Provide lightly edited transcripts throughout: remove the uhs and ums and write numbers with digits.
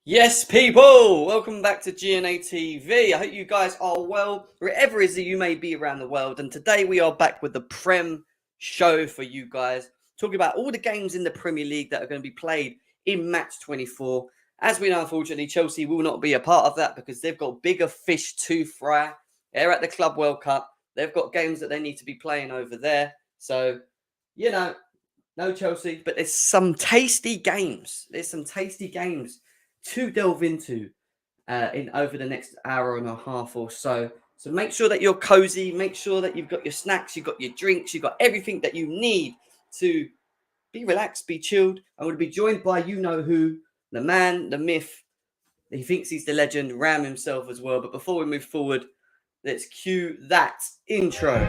Yes, people! Welcome back to GNA TV. I hope you guys are well, wherever it is that you may be around the world. And today we are back with the Prem show for you guys, talking about all the games in the Premier League that are going to be played in match 24. As we know, unfortunately, Chelsea will not be a part of that because they've got bigger fish to fry. They're at the Club World Cup. They've got games that they need to be playing over there. So, no Chelsea, but there's some tasty games. To delve into in over the next hour and a half or so. So make sure that you're cozy. Make sure that you've got your snacks, you've got your drinks, you've got everything that you need to be relaxed, be chilled. I'm going to be joined by you-know-who, the man, the myth. He thinks he's the legend, Ram himself as well. But before we move forward, let's cue that intro.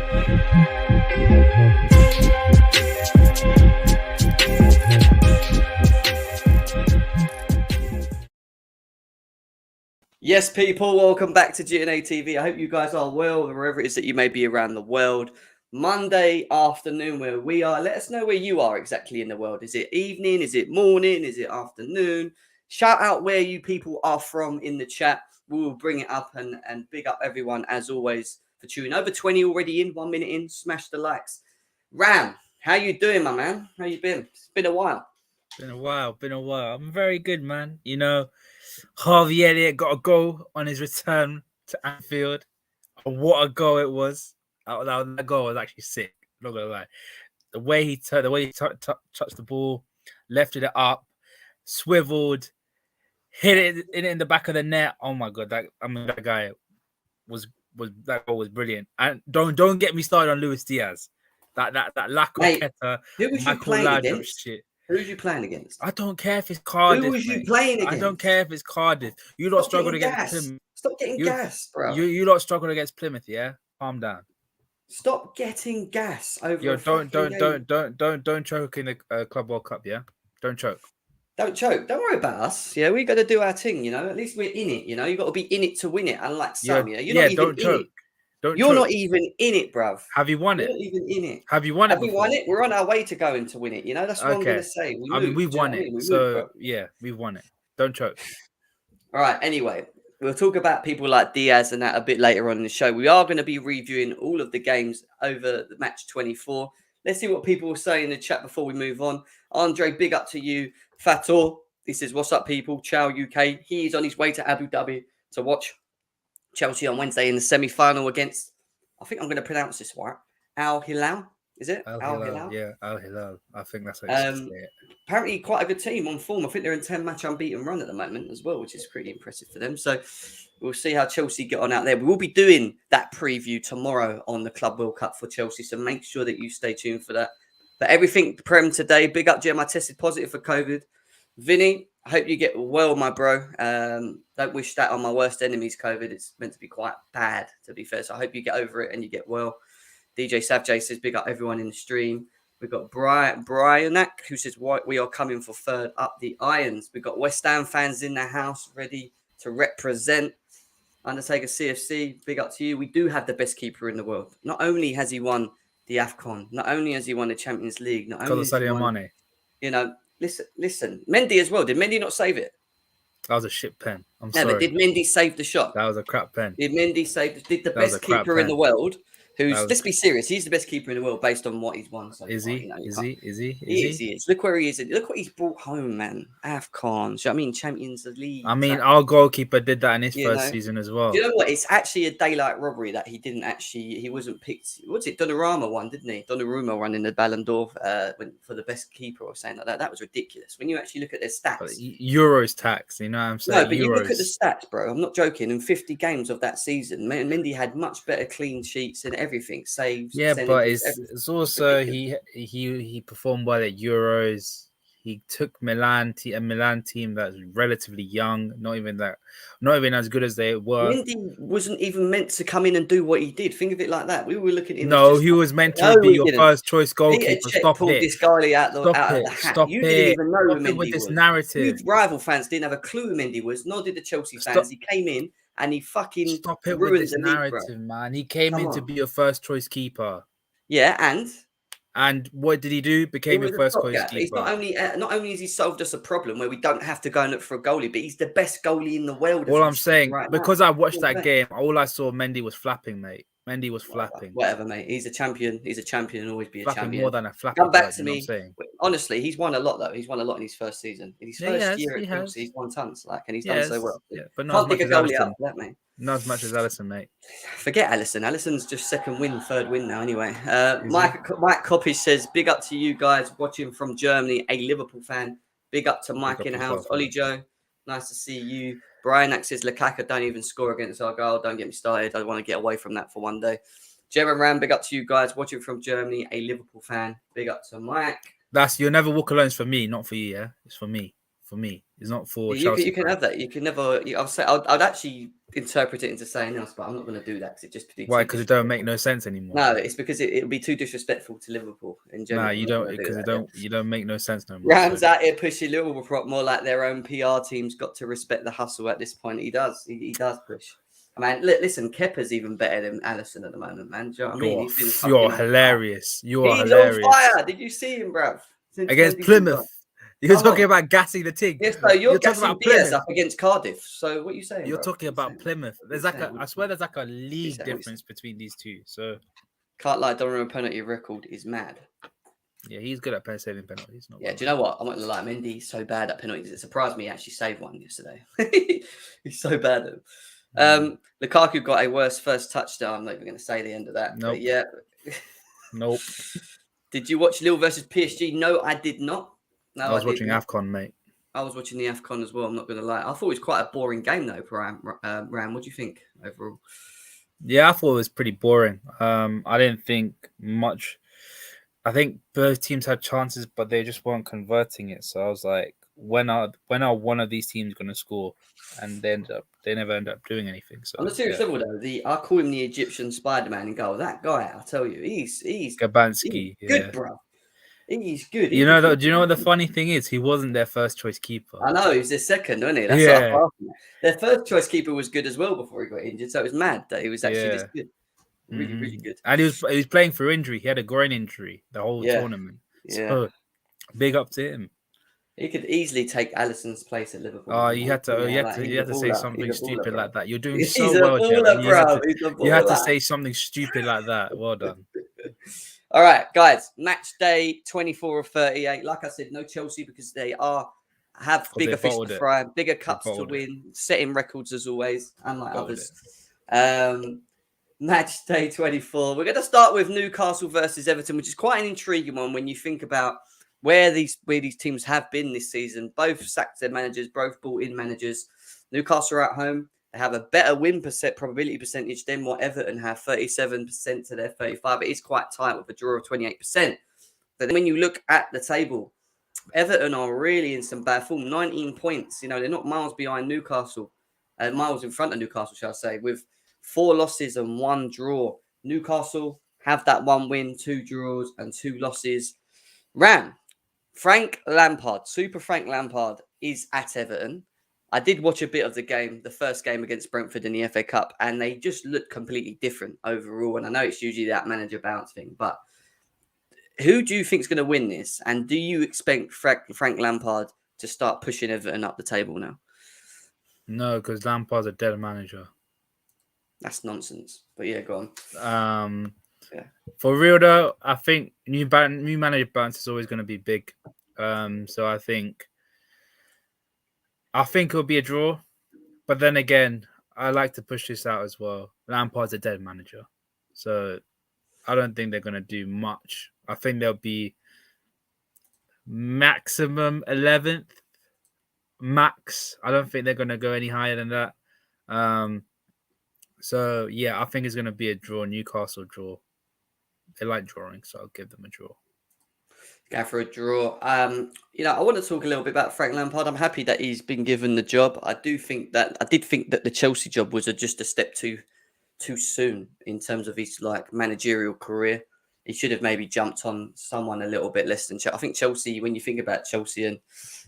Yes, people, welcome back to GNA TV. I hope you guys are well, wherever it is that you may be around the world. Monday afternoon where we are. Let us know where you are exactly in the world. Is it evening? Is it morning? Is it afternoon? Shout out where you people are from in the chat. We will bring it up and big up everyone, as always, for tuning. Over 20 already in, 1 minute in. Smash the likes. Ram, how you doing, my man? How you been? It's been a while. Been a while. I'm very good, man. You know, Harvey Elliott got a goal on his return to Anfield. What a goal it was! That goal was actually sick. Not gonna lie. The way he touched the ball, lifted it up, swiveled, hit it in the back of the net. Oh my god! That guy that goal was brilliant. And don't get me started on Luis Diaz. That lack of Keta, who was you playing against? Shit. Who's you playing against? I don't care if it's Cardiff. Who was you playing against? I don't care if it's Cardiff. You lot struggled against Plymouth. Stop getting gas, bro. You lot struggled against Plymouth, yeah? Calm down. Stop getting gas over. Yo, don't choke in the Club World Cup, yeah? Don't choke. Don't choke. Don't worry about us. Yeah, we got to do our thing. You know, at least we're in it. You know, you got to be in it to win it. Unlike some, you're not even don't choke. In it. You're not even in it, bruv. Have you won it? You're not even in it. Have you won it? Have we won it? We're on our way to going to win it. You know, that's what I'm going to say. We've won it. We've won it. Don't choke. All right. Anyway, we'll talk about people like Diaz and that a bit later on in the show. We are going to be reviewing all of the games over the match 24. Let's see what people will say in the chat before we move on. Andre, big up to you. Fator, he says, what's up, people? Ciao, UK. He's on his way to Abu Dhabi to watch Chelsea on Wednesday in the semi-final against, I think I'm going to pronounce this right, Al Hilal. Is it? Al Hilal? Yeah, Al Hilal. I think that's how you say it. Apparently quite a good team on form. I think they're in 10-match unbeaten run at the moment as well, which is pretty impressive for them. So we'll see how Chelsea get on out there. We will be doing that preview tomorrow on the Club World Cup for Chelsea, so make sure that you stay tuned for that. But everything Prem today, big up, Jim. I tested positive for COVID. Vinny, I hope you get well, my bro. Don't wish that on my worst enemies, COVID. It's meant to be quite bad, to be fair. So I hope you get over it and you get well. DJ Savjay says, big up everyone in the stream. We've got Bryanak, who says, we are coming for third up the irons. We've got West Ham fans in the house ready to represent. Undertaker CFC, big up to you. We do have the best keeper in the world. Not only has he won the AFCON, not only has he won the Champions League, not only has he won, you know, listen. Mendy as well. Did Mendy not save it? That was a shit pen. I'm sorry. But did Mendy save the shot? That was a crap pen. Did Mendy save? Did the best keeper in the world? Let's be serious. He's the best keeper in the world based on what he's won. So is he? Is he? He is. Look where he is. Look what he's brought home, man. AFCON. So, I mean, Champions League. I mean, our goalkeeper did that in his first season as well. Do you know what? It's actually a daylight robbery that he wasn't picked. What's it? Donnarumma won, didn't he? Donnarumma won in the Ballon d'Or for the best keeper or something like that. That was ridiculous. When you actually look at their stats. But Euros tax, you know what I'm saying? No, but you look at the stats, bro. I'm not joking. In 50 games of that season, Mendy had much better clean sheets and everything. Saves. Yeah, but it's also he performed well at Euros. He took a Milan team that's relatively young, not even as good as they were. Mendy wasn't even meant to come in and do what he did. Think of it like that. We were looking at him. No, he was meant to be your first choice goalkeeper. Stop it. This guy out of the hat. Stop you it. didn't even know Stop who Mendy it with this was. narrative. You rival fans didn't have a clue who Mendy was, nor did the Chelsea fans. He came in and he fucking stop it with this narrative, man. He came in to be your first choice keeper. Yeah, and And what did he do? He Became your was a first choice stopgap. He's keeper. not only has he solved us a problem where we don't have to go and look for a goalie, but he's the best goalie in the world. All I'm saying, right because now. I watched that game, all I saw Mendy was flapping, mate. Mendy was flapping. Whatever, mate. He's a champion. He's a champion and always be a Flapping champion. more than a flappy Come back bird, to you know what me. I'm saying? Honestly, he's won a lot though. He's won a lot in his first season. In his first year at Chelsea, he's won tons. And he's done so well. Yeah, but not Can't as much pick a as goalie Alisson. up for that, mate. Not as much as Alisson, mate. Forget Alisson. Alisson's just third win now. Anyway, Mike Coppish says, "Big up to you guys watching from Germany, a Liverpool fan. Big up to Mike in house. Ollie Joe, nice to see you." Brian Axe says, "Lukaku don't even score against our goal. Don't get me started. I want to get away from that for one day." Jeremy Ram, big up to you guys watching from Germany, a Liverpool fan. Big up to Mike. You'll never walk alone. It's for me, not for you. Yeah, it's for me. For me, it's not for You Chelsea. can have that. You can never. I'd actually interpret it into saying else, but I'm not going to do that because it just why? Because it don't make no sense anymore. No, it's because it would be too disrespectful to Liverpool in general. Nah, you don't because you don't make no sense no more. Ram's out here pushing Liverpool prop more like their own PR team's got to respect the hustle at this point. He does. He does push. I mean, listen, Kepa's even better than Alisson at the moment, man. Do you know what I mean? You're hilarious. He's on fire. Did you see him, bruv? Against Plymouth. You're talking about gassing the team. Yes, so you're gassing Diaz up against Cardiff. So what are you saying? You're talking about Plymouth. I swear there's like a league difference between these two. So can't lie, Donnarumma penalty record is mad. Yeah, he's good at saving penalties. Do you know what? I'm not gonna lie, Mendy's so bad at penalties. It surprised me he actually saved one yesterday. He's so bad at them. Lukaku got a worse first touchdown. I'm not even going to say the end of that. Nope. But yeah. Nope. Did you watch Lille versus PSG? No, I did not. No, I was watching AFCON, mate. I was watching the AFCON as well. I'm not going to lie. I thought it was quite a boring game though, Ram. What do you think overall? Yeah, I thought it was pretty boring. I didn't think much. I think both teams had chances, but they just weren't converting it. So I was like, when are one of these teams going to score? And they never end up doing anything. So on the serious level, though, I call him the Egyptian Spider-Man in goal. That guy, I tell you, he's Gabansky. He's good, bro. He's good. Do you know what the funny thing is? He wasn't their first choice keeper. I know, he was their second, wasn't he? That's their first choice keeper was good as well before he got injured. So it was mad that he was actually this good. Really, really good. And he was playing for injury. He had a groin injury the whole tournament. So big up to him. He could easily take Alisson's place at Liverpool. Oh, you had to say something stupid like that. You're doing so well, Jeff. You had to say something stupid like that. Well done. All right, guys. Match day 24 of 38. Like I said, no Chelsea because they have bigger fish to fry, bigger cups to win, setting records as always, unlike others. Match day 24. We're going to start with Newcastle versus Everton, which is quite an intriguing one when you think about where these teams have been this season. Both sacked their managers, both brought in managers. Newcastle are at home. They have a better win probability percentage than what Everton have, 37% to their 35%. It is quite tight with a draw of 28%. But then when you look at the table, Everton are really in some bad form. 19 points. They're not miles behind Newcastle. Miles in front of Newcastle, shall I say, with 4 losses and 1 draw. Newcastle have that 1 win, 2 draws, and 2 losses. Frank Lampard, Super Frank Lampard, is at Everton. I did watch a bit of the game, the first game against Brentford in the FA Cup, and they just look completely different overall. And I know it's usually that manager bounce thing, but who do you think is going to win this? And do you expect Frank Lampard to start pushing Everton up the table now? No, because Lampard's a dead manager. That's nonsense. But yeah, go on. For real though, I think new manager bounce is always going to be big. So I think it'll be a draw. But then again, I like to push this out as well. Lampard's a dead manager. So I don't think they're going to do much. I think they'll be maximum 11th. Max. I don't think they're going to go any higher than that. So yeah, I think it's going to be a draw. Newcastle draw. They like drawing, so I'll give them a draw. Go for a draw. I want to talk a little bit about Frank Lampard. I'm happy that he's been given the job. I did think that the Chelsea job was just a step too soon in terms of his managerial career. He should have maybe jumped on someone a little bit less than Chelsea. I think Chelsea, when you think about Chelsea and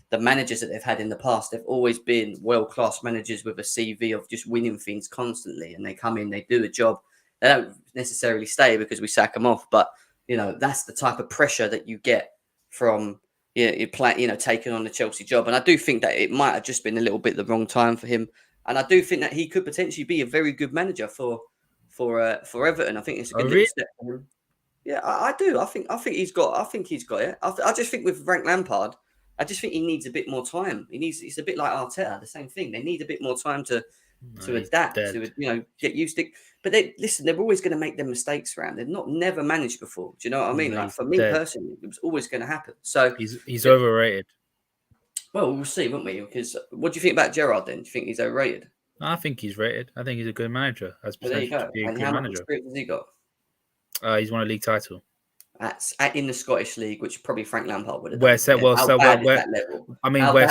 the managers that they've had in the past, they've always been world-class managers with a CV of just winning things constantly. And they come in, they do the job. They don't necessarily stay because we sack them off, but that's the type of pressure that you get from taking on the Chelsea job. And I do think that it might have just been a little bit the wrong time for him. And I do think that he could potentially be a very good manager for Everton. I think it's a good little step for him. Yeah, I do. I think he's got it. I just think with Frank Lampard, I just think he needs a bit more time. It's a bit like Arteta, the same thing. They need a bit more time to adapt, to get used to. But they're always going to make their mistakes around. They've never managed before. Do you know what I mean? Like for me personally, it was always going to happen. So he's overrated. Well, we'll see, won't we? Because what do you think about Gerrard then? Do you think he's overrated? I think he's rated. I think he's a good manager. There you go. And how much experience has he got? He's won a league title. In the Scottish League, which probably Frank Lampard would have where done.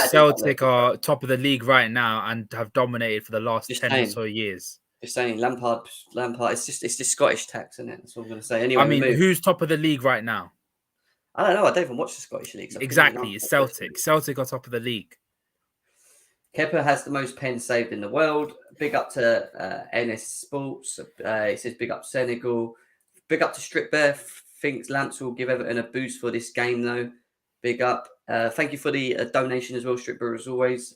Celtic are top of the league right now and have dominated for the last 10 or so years. Just saying, Lampard. It's just Scottish tax, isn't it? That's what I'm going to say. Anyway, I mean, who's top of the league right now? I don't know. I don't even watch the Scottish League. Exactly, it's Celtic. Celtic are top of the league. Kepa has the most pens saved in the world. Big up to NS Sports. It says big up Senegal. Big up to Strip Bear. Thinks Lamps will give Everton a boost for this game, though. Big up. Thank you for the donation as well, Strip Bear, as always.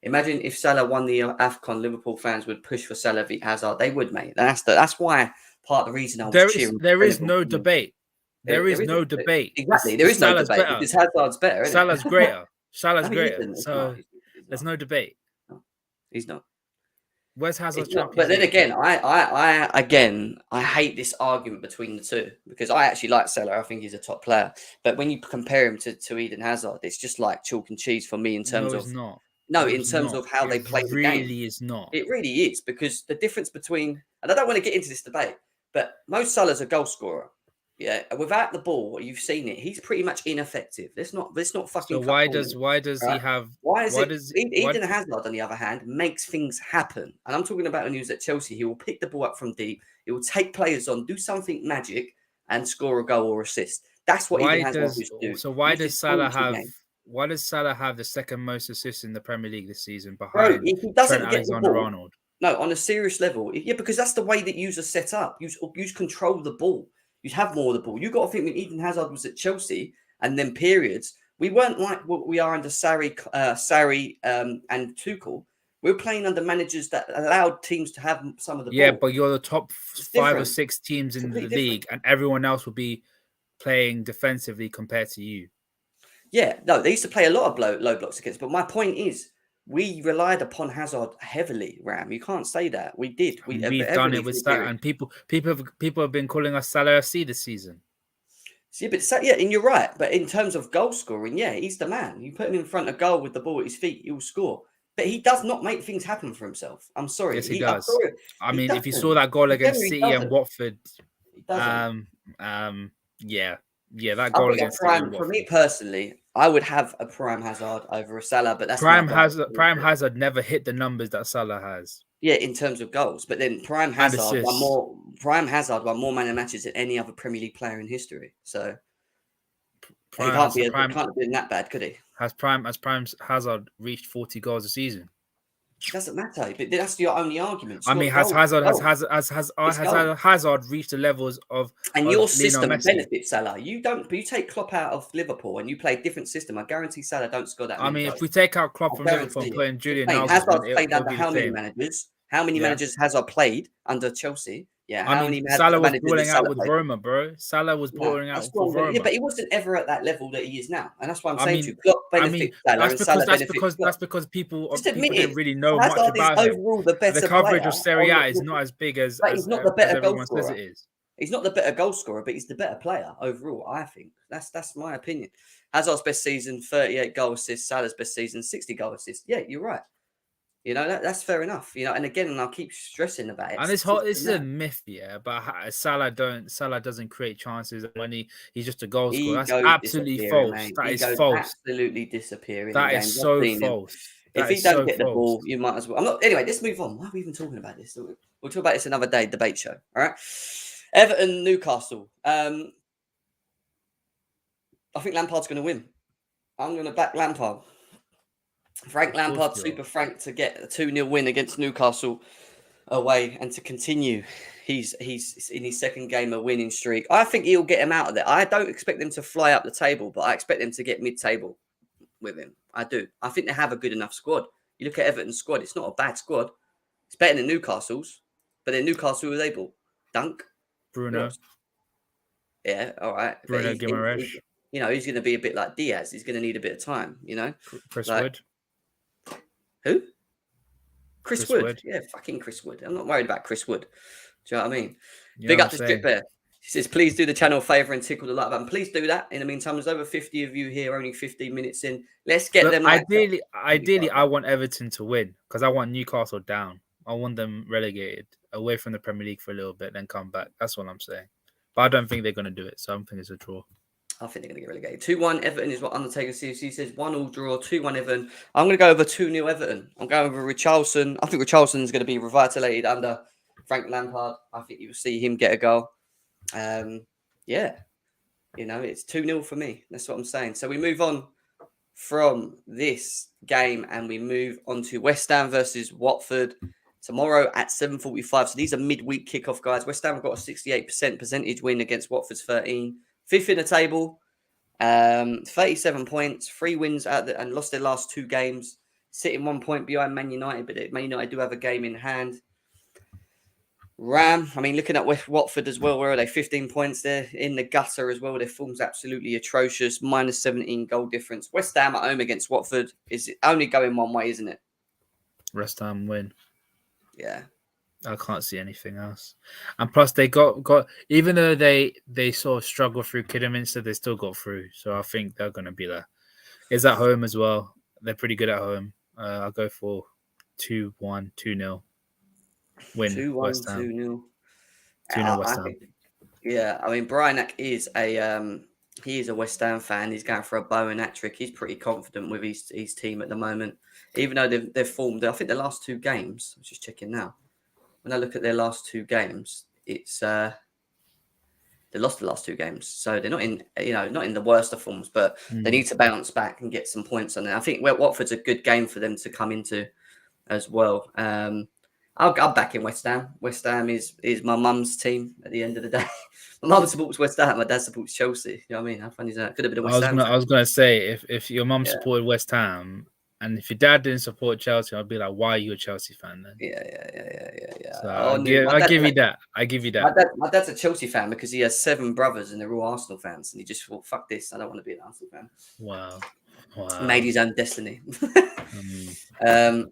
Imagine if Salah won the AFCON, Liverpool fans would push for Salah v Hazard. They would, mate. That's why part of the reason I was cheering. There is no debate. There is no debate. Exactly. There is no debate because Hazard's better. Salah's greater. Salah's greater. So there's no debate. No, he's not. Where's Hazard's champion? But then again, I hate this argument between the two because I actually like Salah. I think he's a top player. But when you compare him to Eden Hazard, it's just like chalk and cheese for me in terms of. In terms of how they play the game. It really is not. It really is because the difference between, and I don't want to get into this debate, but Mo Salah's a goal scorer. Yeah, without the ball, you've seen it. He's pretty much ineffective. Let's not fucking. So why does he have? Eden Hazard, on the other hand, makes things happen. And I'm talking about when he was at Chelsea. He will pick the ball up from deep. He will take players on, do something magic, and score a goal or assist. That's what Eden Hazard used to do. So why does Salah have? Why does Salah have the second most assists in the Premier League this season behind Trent Alexander-Arnold? No, on a serious level. Yeah, because that's the way that you are set up. You control the ball. You have more of the ball. You got to think when Eden Hazard was at Chelsea and then periods, we weren't like what we are under Sarri and Tuchel. We were playing under managers that allowed teams to have some of the ball. Yeah, but you're the top 5 or 6 teams in the league and everyone else will be playing defensively compared to you. Yeah, no, they used to play a lot of low blocks against. But my point is, we relied upon Hazard heavily, Ram. You can't say that. We did. We've done it with Salah, and people have been calling us Salah FC this season. Yeah, and you're right. But in terms of goal scoring, yeah, he's the man. You put him in front of goal with the ball at his feet, he'll score. But he does not make things happen for himself. I'm sorry. Yes, he does. If you saw that goal against City and Watford, that goal against City. For me personally, I would have a Prime Hazard over a Salah, but that's Prime Hazard never hit the numbers that Salah has. Yeah, in terms of goals, but then Prime Hazard won more man of matches than any other Premier League player in history. So he can't be that bad, could he? Has Prime Hazard reached 40 goals a season? It doesn't matter, but that's your only argument. Has Hazard reached the levels of your system benefits Salah? You take Klopp out of Liverpool and you play a different system. I guarantee Salah don't score that. If we take out Klopp from Liverpool and put in Julian Nagelsmann, Hazard played under how many managers? How many managers Hazard played under Chelsea? Yeah, Salah was balling out with Roma, bro. Salah was balling out with Roma. Yeah, but he wasn't ever at that level that he is now, and that's why I'm saying to you, Klopp benefits Salah. That's because people didn't really know much about him. Overall, the coverage of Serie A is not as big as he's not the better goal scorer. Says it is. He's not the better goal scorer, but he's the better player overall. I think that's my opinion. Hazard's best season, 38 goal assists. Salah's best season, 60 goal assists. Yeah, you're right. That's fair enough. And again, I'll keep stressing about it. And this is a myth, but Salah doesn't create chances when he's just a goal scorer. That's absolutely false. Mate. That is false. Absolutely disappearing. That is so false. If he don't get the ball, you might as well. I'm not. Anyway, let's move on. Why are we even talking about this? We'll talk about this another day. Debate show. All right. Everton, Newcastle. I think Lampard's going to win. I'm going to back Lampard. Frank Lampard, Super Frank, to get a 2-0 win against Newcastle. away and to continue. He's in his second game a winning streak. I think he'll get him out of there. I don't expect them to fly up the table, but I expect them to get mid-table with him. I do. I think they have a good enough squad. You look at Everton's squad; it's not a bad squad. It's better than Newcastle's, but then Newcastle was able. Dunk, Bruno, yeah, all right. But Bruno Guimaraes, he's going to be a bit like Diaz. He's going to need a bit of time. Chris like, Wood. Who? Chris Wood. Wood. Yeah, fucking Chris Wood. I'm not worried about Chris Wood. Do you know what I mean? You Big know up what to I'm Strip saying? Bear. He says, please do the channel a favour and tickle the like button. Please do that. In the meantime, there's over 50 of you here, only 15 minutes in. Let's get Look, them. ideally, I want Everton to win because I want Newcastle down. I want them relegated away from the Premier League for a little bit, then come back. That's what I'm saying. But I don't think they're going to do it, so I think it's a draw. I think they're going to get relegated. 2-1 Everton is what Undertaker CFC says. 1-1 draw, 2-1 Everton. I'm going to go over 2-0 Everton. I'm going over Richarlison. I think Richarlison's going to be revitalated under Frank Lampard. I think you will see him get a goal. Yeah. It's 2-0 for me. That's what I'm saying. So we move on from this game and we move on to West Ham versus Watford tomorrow at 7:45. So these are midweek kickoff, guys. West Ham have got a 68% percentage win against Watford's 13. Fifth in the table, 37 points, 3 wins and lost their last 2 games, sitting 1 point behind Man United, but Man United do have a game in hand. Looking at Watford as well, where are they? 15 points. They're in the gutter as well. Their form's absolutely atrocious, minus 17 goal difference. West Ham at home against Watford is only going one way, isn't it? West Ham win. Yeah. I can't see anything else. And plus, they got even though they sort of struggle through Kidderminster, they still got through. So I think they're going to be there. It's at home as well. They're pretty good at home. I'll go for 2-1, 2-0. Win 2-1, West Ham. 2-0. 2-0 West Ham. Brian is a West Ham fan. He's going for a bow and hat trick. He's pretty confident with his team at the moment, even though they've formed. I think the last 2 games. I'm just checking now. When I look at their last 2 games, it's they lost the last 2 games, so they're not in the worst of forms, but they need to bounce back and get some points on it. I think Watford's a good game for them to come into as well. I'll back in West Ham. West Ham is my mum's team at the end of the day. My mum supports West Ham. My dad supports Chelsea. You know what I mean? How funny is that? Could have been a West Ham. I was gonna say if your mum supported West Ham. And if your dad didn't support Chelsea, I'd be like, "Why are you a Chelsea fan then?" Yeah. So I'll give you that. I give you that. My dad's a Chelsea fan because he has 7 brothers and they're all Arsenal fans, and he just thought, "Fuck this! I don't want to be an Arsenal fan." Wow. Made his own destiny. I'm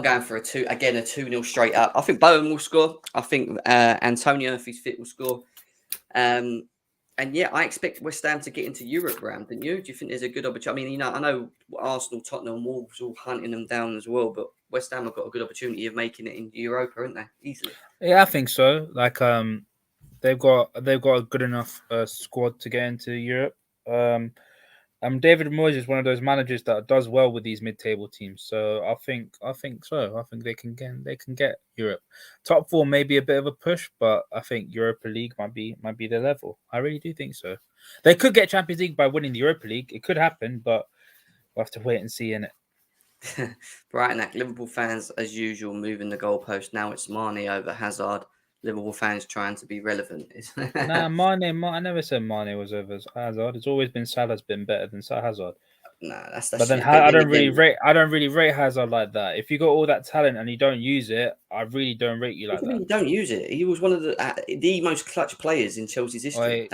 going for a 2-0 straight up. I think Bowen will score. I think Antonio, if he's fit, will score. I expect West Ham to get into Europe round, didn't you? Do you think there's a good opportunity? I know Arsenal, Tottenham, Wolves all hunting them down as well, but West Ham have got a good opportunity of making it in Europa, haven't they? Easily. Yeah, I think so. Like, they've got a good enough squad to get into Europe. David Moyes is one of those managers that does well with these mid-table teams. So I think so. I think they can get Europe. Top 4 may be a bit of a push, but I think Europa League might be their level. I really do think so. They could get Champions League by winning the Europa League. It could happen, but we'll have to wait and see, innit? Brighton, Liverpool fans as usual moving the goalpost. Now it's Mane over Hazard. Liverpool fans trying to be relevant. Mane. I never said Mane was over Hazard. It's always been Salah's been better than Hazard. No, that's. But then I don't really rate Hazard like that. If you got all that talent and you don't use it, I really don't rate you like that. You don't use it. He was one of the most clutch players in Chelsea's history.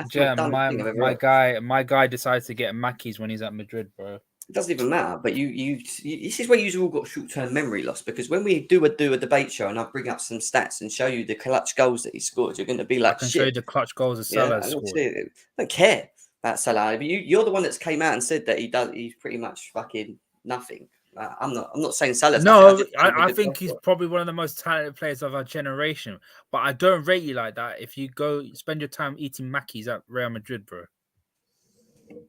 My guy decides to get Mackies when he's at Madrid, bro. It doesn't even matter. But you this is where you've all got short-term memory loss, because when we do a debate show and I bring up some stats and show you the clutch goals that he scored, you're going to be like, I can show you the clutch goals that Salah scored. I don't care about Salah, but you're the one that's came out and said that he's pretty much fucking nothing. I'm not saying Salah's no. I think he's probably one of the most talented players of our generation. But I don't rate you like that if you go spend your time eating Mackies at Real Madrid, bro.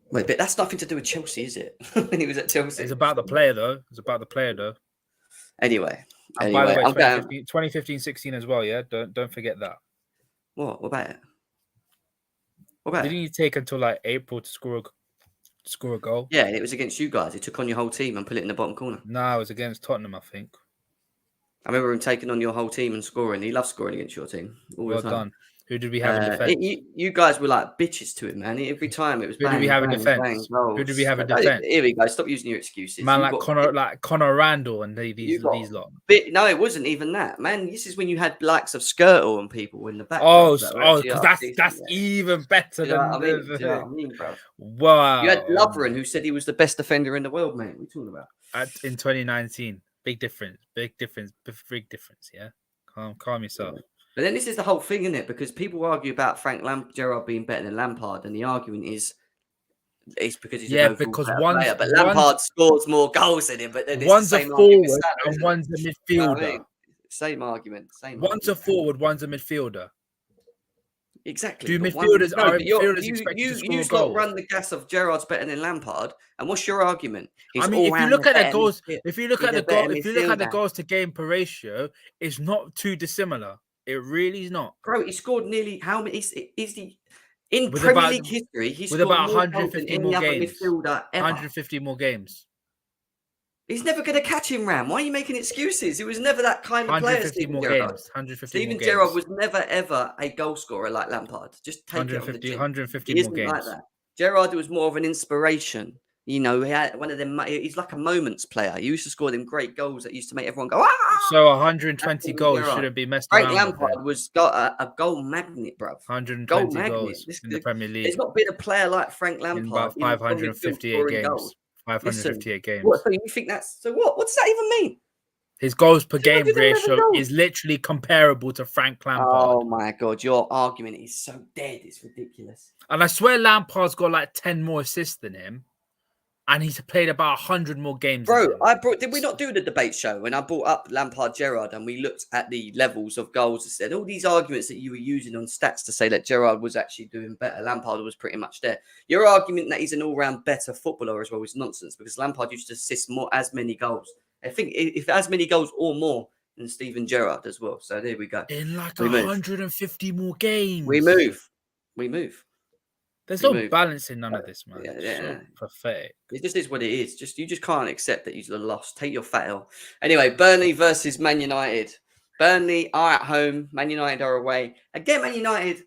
Wait, but that's nothing to do with Chelsea, is it? When he was at Chelsea, it's about the player, though. Anyway, by the way, 2015-16 as well. Yeah, don't forget that. What about it? Didn't you take until like April to score a goal? Yeah, it was against you guys. He took on your whole team and put it in the bottom corner. No, it was against Tottenham, I think. I remember him taking on your whole team and scoring. He loves scoring against your team all Well the time. done. Who did we have in defence? You guys were like bitches to him, man. Every time it was Who did we bang, have in bang, defence? bang, Who did we goals. have in defence? Here we go. Stop using your excuses. Man, You like got Connor Randall and these lot. No, it wasn't even that, man. This is when you had likes of Skirtle and people in the back. Oh, Bruv, because that's even better Do you know than what I mean? Do you know what I mean, bro? Wow. You had Lovren, who said he was the best defender in the world, mate. What are you talking about? In 2019, big difference. Yeah, calm yourself. Yeah. But then this is the whole thing, isn't it? Because people argue about Gerrard being better than Lampard, and the argument is it's because he's an overall better player. But Lampard scores more goals than him. But then it's the same forward argument, and one's a midfielder. You know what I mean? Same argument. One's a forward, one's a midfielder. Exactly. Do midfielders expected to score goals? You run the gas of Gerrard's better than Lampard, and what's your argument? I mean, if you look at the goals, if you look at the goals to game per ratio, it's not too dissimilar. It really is not. Bro, he scored nearly how many? Is he in Premier League history? He's with scored about more 150 more games. Midfielder ever. 150 more games. He's never going to catch him, Ram. Why are you making excuses? He was never that kind of player. 150 more games. 150 Steven Gerrard was never ever a goal scorer like Lampard. Just take 150, it 150 he more games. Like that. Gerrard was more of an inspiration. You know, he had one of them. He's like a moments player. He used to score them great goals that used to make everyone go, ah! So 120 goals shouldn't be messed around. Frank Lampard was got a goal magnet, bro. 120 goals in the Premier League. There's not been a player like Frank Lampard. In about 558 games. Goals. 558 games. What, so you think that's so? What does that even mean? His goals per game ratio is literally comparable to Frank Lampard. Oh my god, your argument is so dead. It's ridiculous. And I swear Lampard's got like 10 more assists than him. And he's played about 100 more games. Bro, did we not do the debate show when I brought up Lampard Gerrard and we looked at the levels of goals and said all these arguments that you were using on stats to say that Gerrard was actually doing better. Lampard was pretty much there. Your argument that he's an all-round better footballer as well is nonsense because Lampard used to assist as many goals. I think if as many goals or more than Steven Gerrard as well. So there we go. In like 150 more games. We move. There's no balance in none of this, man. Yeah. So pathetic. It just is what it is. You just can't accept that you've lost. Take your fat L. Anyway, Burnley versus Man United. Burnley are at home. Man United are away. Again, Man United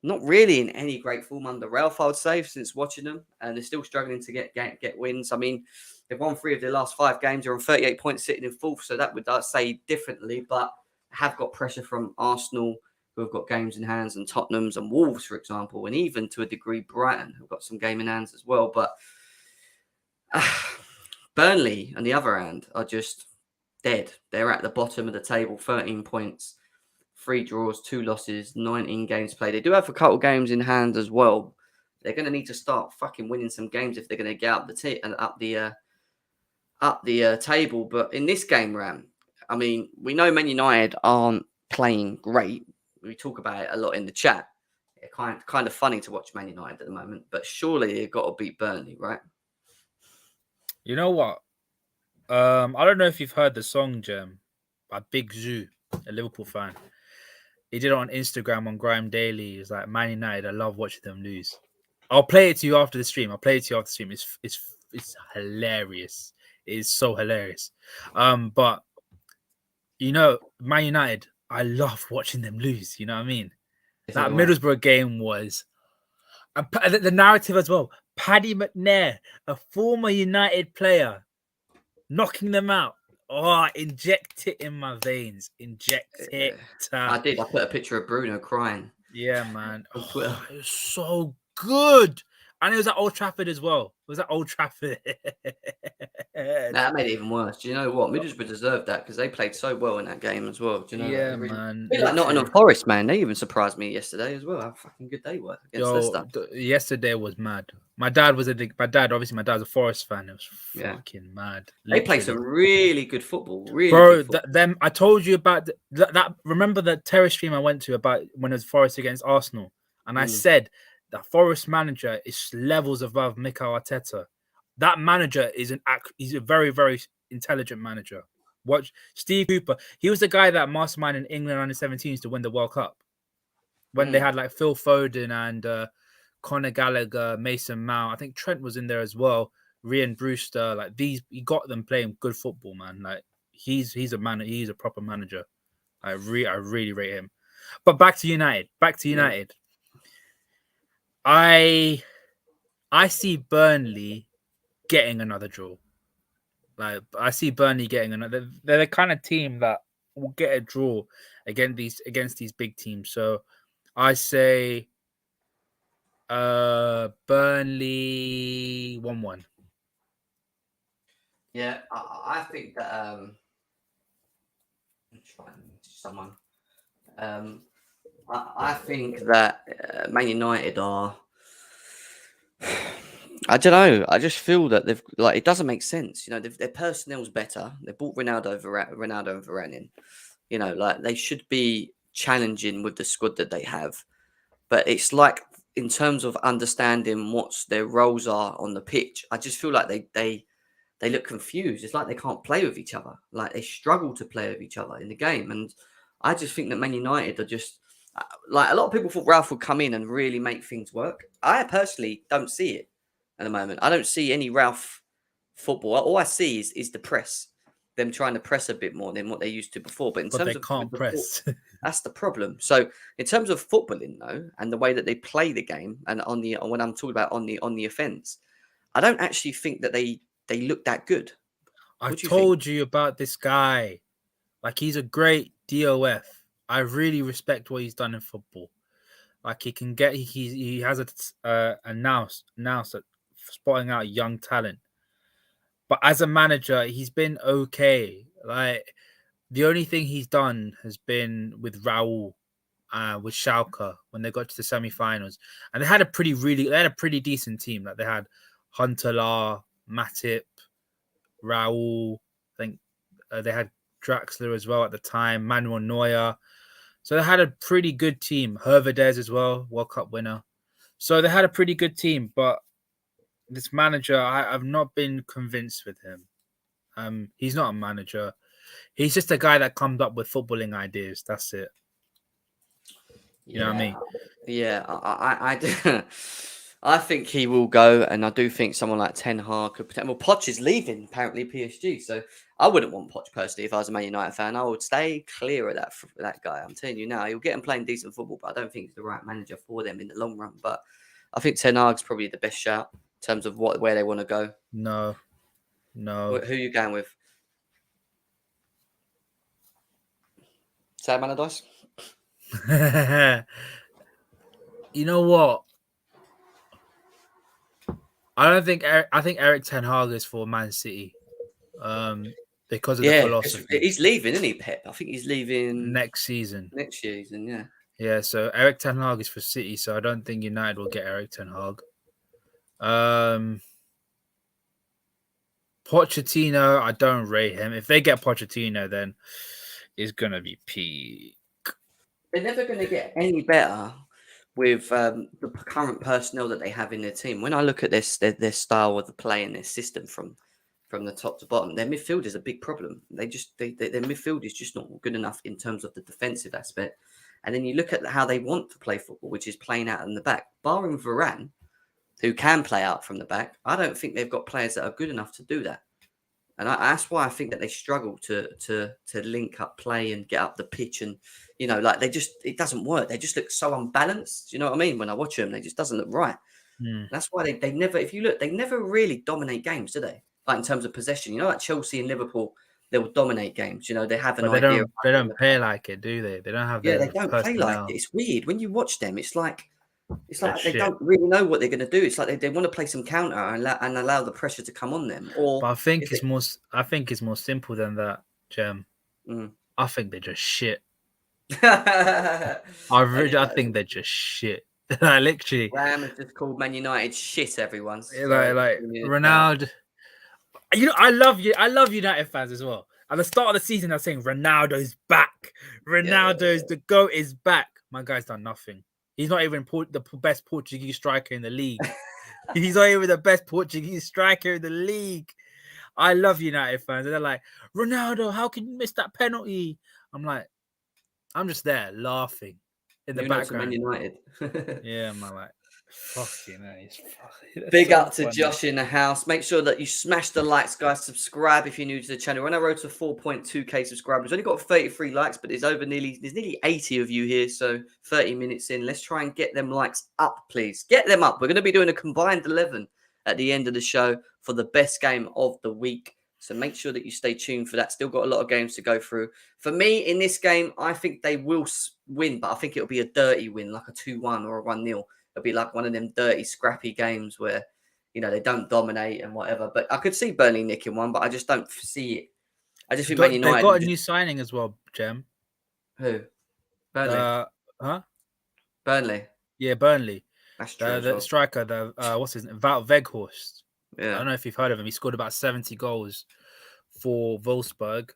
not really in any great form under Ralph, I would say, since watching them. And they're still struggling to get wins. I mean, they've won 3 of their last 5 games. They're on 38 points sitting in 4th. So that would say differently. But have got pressure from Arsenal, who have got games in hands, and Tottenham's and Wolves, for example, and even to a degree Brighton, who've got some game in hands as well. But Burnley, on the other hand, are just dead. They're at the bottom of the table, 13 points, 3 draws, 2 losses, 19 games played. They do have a couple games in hand as well. They're going to need to start fucking winning some games if they're going to get up the table. But in this game, Ram, I mean, we know Man United aren't playing great. We talk about it a lot in the chat. It's kind of funny to watch Man United at the moment, but surely they've got to beat Burnley, right? You know what? I don't know if you've heard the song, Gem, by Big Zoo, a Liverpool fan. He did it on Instagram on Grime Daily. He's like, Man United, I love watching them lose. I'll play it to you after the stream. It's hilarious. It is so hilarious. But you know, Man United, I love watching them lose. You know what I mean? That Middlesbrough game was the narrative as well. Paddy McNair, a former United player, knocking them out. Oh, inject it in my veins. Inject it. I did. I put a picture of Bruno crying. Yeah, man. On Twitter. It was so good. And it was at Old Trafford as well. It was at Old Trafford. That made it even worse. Do you know what? Middlesbrough deserved that because they played so well in that game as well. Do you know? Yeah, man. Like Nottingham Forest, man. They even surprised me yesterday as well. How fucking good they were against Leicester. Yesterday was mad. My dad, obviously, my dad's a Forest fan. It was fucking mad. They play some really good football. Them. I told you about that. Remember the terrace stream I went to about when it was Forest against Arsenal, and I said. The Forest manager is levels above Mikel Arteta. That manager he's a very, very intelligent manager. Watch Steve Cooper. He was the guy that masterminded in England under 17s to win the World Cup. When they had like Phil Foden and Conor Gallagher, Mason Mount. I think Trent was in there as well. Ryan Brewster. Like he got them playing good football, man. Like he's a man. He's a proper manager. I really rate him. But back to United. I see Burnley getting another draw. Like I see Burnley getting another. They're the kind of team that will get a draw against these big teams. So I say Burnley 1-1. Yeah, I think that someone. I think that Man United are. I don't know. I just feel that they've it doesn't make sense. Their personnel's better. They bought Ronaldo and Varane in. They should be challenging with the squad that they have. But it's like in terms of understanding what their roles are on the pitch, I just feel like they look confused. It's like they can't play with each other. Like they struggle to play with each other in the game. And I just think that Man United are just like a lot of people thought Ralph would come in and really make things work. I personally don't see it at the moment. I don't see any Ralph football. All I see is the press. Them trying to press a bit more than what they used to before. But in terms they of can't press. that's the problem. So in terms of footballing though, and the way that they play the game, and when I'm talking about on the offense, I don't actually think that they look that good. I told you about this guy. Like he's a great DOF. I really respect what he's done in football. Like he can get he has a nous at spotting out young talent. But as a manager, he's been okay. Like the only thing he's done has been with Raul, with Schalke when they got to the semi-finals, and they had a pretty decent team. Like they had Huntelaar, Matip, Raul. I think they had Draxler as well at the time. Manuel Neuer. So they had a pretty good team. Hervedez as well, World Cup winner. So they had a pretty good team, but this manager, I've not been convinced with him. He's not a manager. He's just a guy that comes up with footballing ideas. That's it. You know what I mean? Yeah, I do. I think he will go, and I do think someone like Ten Hag could protect. Well, Poch is leaving apparently PSG, so I wouldn't want Poch personally if I was a Man United fan. I would stay clear of that guy. I'm telling you now, he'll get him playing decent football, but I don't think he's the right manager for them in the long run. But I think Ten Hag's probably the best shout in terms of where they want to go. No. Who are you going with? Sam Allardyce? You know what? I think Eric Ten Hag is for Man City, because of the philosophy. He's leaving, isn't he, Pep? I think he's leaving next season. Yeah. Yeah, so Eric Ten Hag is for City, so I don't think United will get Eric Ten Hag. Pochettino, I don't rate him. If they get Pochettino, then it's gonna be peak. They're never going to get any better with the current personnel that they have in their team. When I look at their style of the play and their system from the top to bottom, their midfield is a big problem. Their midfield is just not good enough in terms of the defensive aspect. And then you look at how they want to play football, which is playing out in the back. Barring Varane, who can play out from the back, I don't think they've got players that are good enough to do that. And that's why I think that they struggle to link up play and get up the pitch. And, it doesn't work. They just look so unbalanced. You know what I mean? When I watch them, they just doesn't look right. That's why they never, if you look, they never really dominate games, do they? Like in terms of possession, like Chelsea and Liverpool, they will dominate games. They have an idea. They don't play like it, do they? They don't have they don't play like it. It's weird. When you watch them, it's like they don't really know what they're going to do. It's like they want to play some counter and allow the pressure to come on them. But I think it's more simple than that, Jem. I think they're just shit. I think they're just shit. Literally, Ram has just called Man United shit. Everyone's like Ronaldo. I love United fans as well. At the start of the season, I was saying Ronaldo's back. The GOAT is back. My guy's done nothing. He's not even the best Portuguese striker in the league. He's not even the best Portuguese striker in the league. I love United fans. They're like, Ronaldo, how can you miss that penalty? I'm like, I'm just there laughing in the background. Man United. Yeah, I'm like, Fucking nice. Big up to Josh in the house. Make sure that you smash the likes, guys. Subscribe if you're new to the channel. When I wrote to 4.2k subscribers, only got 33 likes, but there's nearly 80 of you here. So 30 minutes in. Let's try and get them likes up, please. Get them up. We're going to be doing a combined 11 at the end of the show for the best game of the week. So make sure that you stay tuned for that. Still got a lot of games to go through. For me, in this game, I think they will win, but I think it'll be a dirty win, like a 2-1 or a 1-0. It'll be like one of them dirty, scrappy games where, they don't dominate and whatever. But I could see Burnley nicking one, but I just don't see it. I just think Man United... They've got a new signing as well, Jem. Who? Burnley? Huh? Burnley? Yeah, Burnley. That's true. The striker, what's his name? Wout Weghorst. Yeah. I don't know if you've heard of him. He scored about 70 goals for Wolfsburg.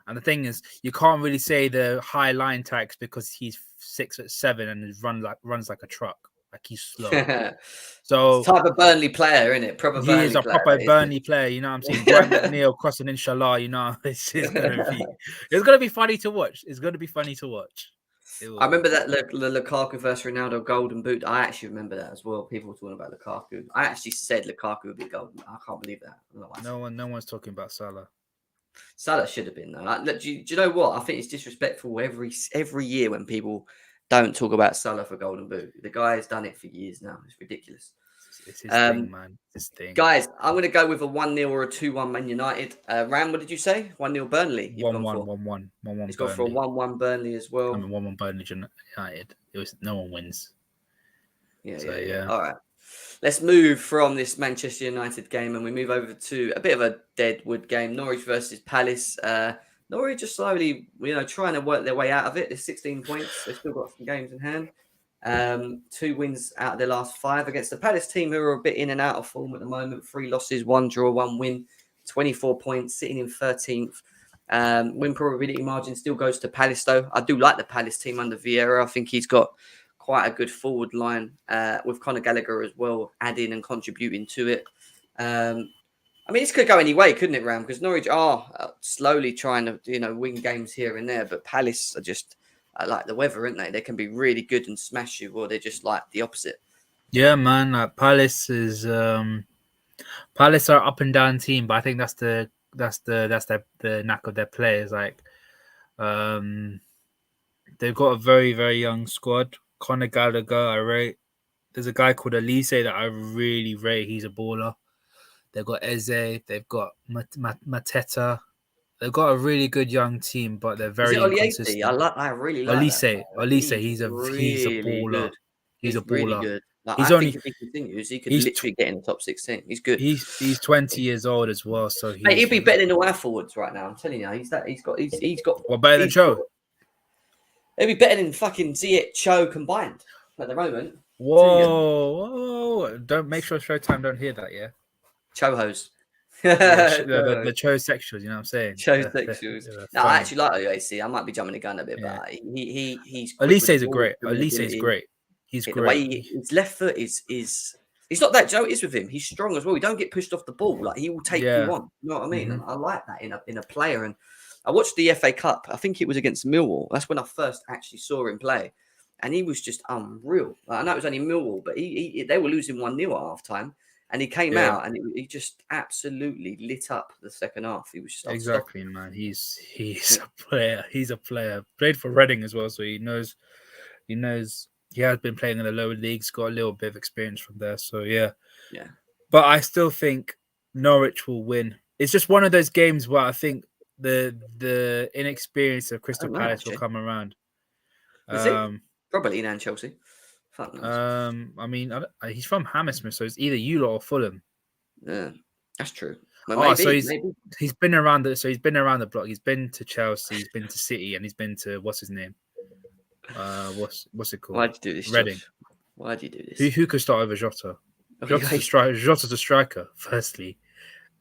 And the thing is, you can't really say the high line tax because he's 6'7" and runs like a truck. Like he's slow. So type of Burnley player, isn't it? Proper Burnley is a player, proper Burnley player. You know what I'm saying? Brian McNeil crossing inshallah. It's gonna be funny to watch. It's gonna be funny to watch. I remember that the Lukaku versus Ronaldo golden boot. I actually remember that as well. People were talking about Lukaku. I actually said Lukaku would be golden. I can't believe that. No one's talking about Salah. Salah should have been though. Do you know what? I think it's disrespectful every year when people don't talk about Salah for golden boot. The guy has done it for years now. It's ridiculous. It's his thing, man. It's his thing. Guys, I'm going to go with a 1-0 or a 2-1 Man United. Ram, what did you say? 1-0 Burnley? 1-1. He's gone for a 1-1 Burnley as well. 1-1 Burnley United. No one wins. Yeah. All right. Let's move from this Manchester United game and we move over to a bit of a deadwood game. Norwich versus Palace. Norwich are slowly, trying to work their way out of it. There's 16 points. They've still got some games in hand. 2 wins out of their last 5 against the Palace team, who are a bit in and out of form at the moment. 3 losses, 1 draw, 1 win, 24 points, sitting in 13th. Win probability margin still goes to Palace, though. I do like the Palace team under Vieira. I think he's got quite a good forward line with Conor Gallagher as well, adding and contributing to it. This could go any way, couldn't it, Ram? Because Norwich are slowly trying to, win games here and there, but Palace are just like the weather, aren't they? They can be really good and smash you, or they're just like the opposite. Yeah, man. Palace is Palace are up and down team, but I think that's the knack of their players. Like, they've got a very, very young squad. Conor Gallagher, I rate. There's a guy called Elise that I really rate. He's a baller. They've got Eze. They've got Mateta. They've got a really good young team, but they're very inconsistent. I really like Elise, he's a baller. Good. He's a baller. Really good. Like, I think if he continues, he could literally get in the top 16. He's good. He's 20 years old as well, so he'd be better than all our forwards right now. I'm telling you, he's got. What, better than Cho? He'd be better than fucking Ziyech, Cho combined at the moment. Whoa! Don't make sure Showtime don't hear that, yeah. Chohos. the Cho sexuals, you know what I'm saying? Cho sexuals. No, I actually like OAC. I might be jumping the gun a bit, but he's. Elise is great. He's great. The way his left foot is. He's not that Joe is with him. He's strong as well. He don't get pushed off the ball. Like, he will take you on. You know what I mean? Mm-hmm. And I like that in a player. And I watched the FA Cup. I think it was against Millwall. That's when I first actually saw him play. And he was just unreal. I know it was only Millwall, but they were losing 1-0 at half time. And he came out and he just absolutely lit up the second half. He was just exactly, man. He's a player. He's a player. Played for Reading as well, so he knows. He has been playing in the lower leagues. Got a little bit of experience from there. So yeah. But I still think Norwich will win. It's just one of those games where I think the inexperience of Crystal Palace will come around. Is it? Probably in Chelsea. He's from Hammersmith, so it's either you lot or Fulham. Yeah, that's true. Well, maybe. He's been around the block. He's been to Chelsea, he's been to City, and he's been to what's his name? What's it called? Why'd you do this, Reading. Josh? Why'd you do this? Who could start over Jota? Jota's a striker. Firstly,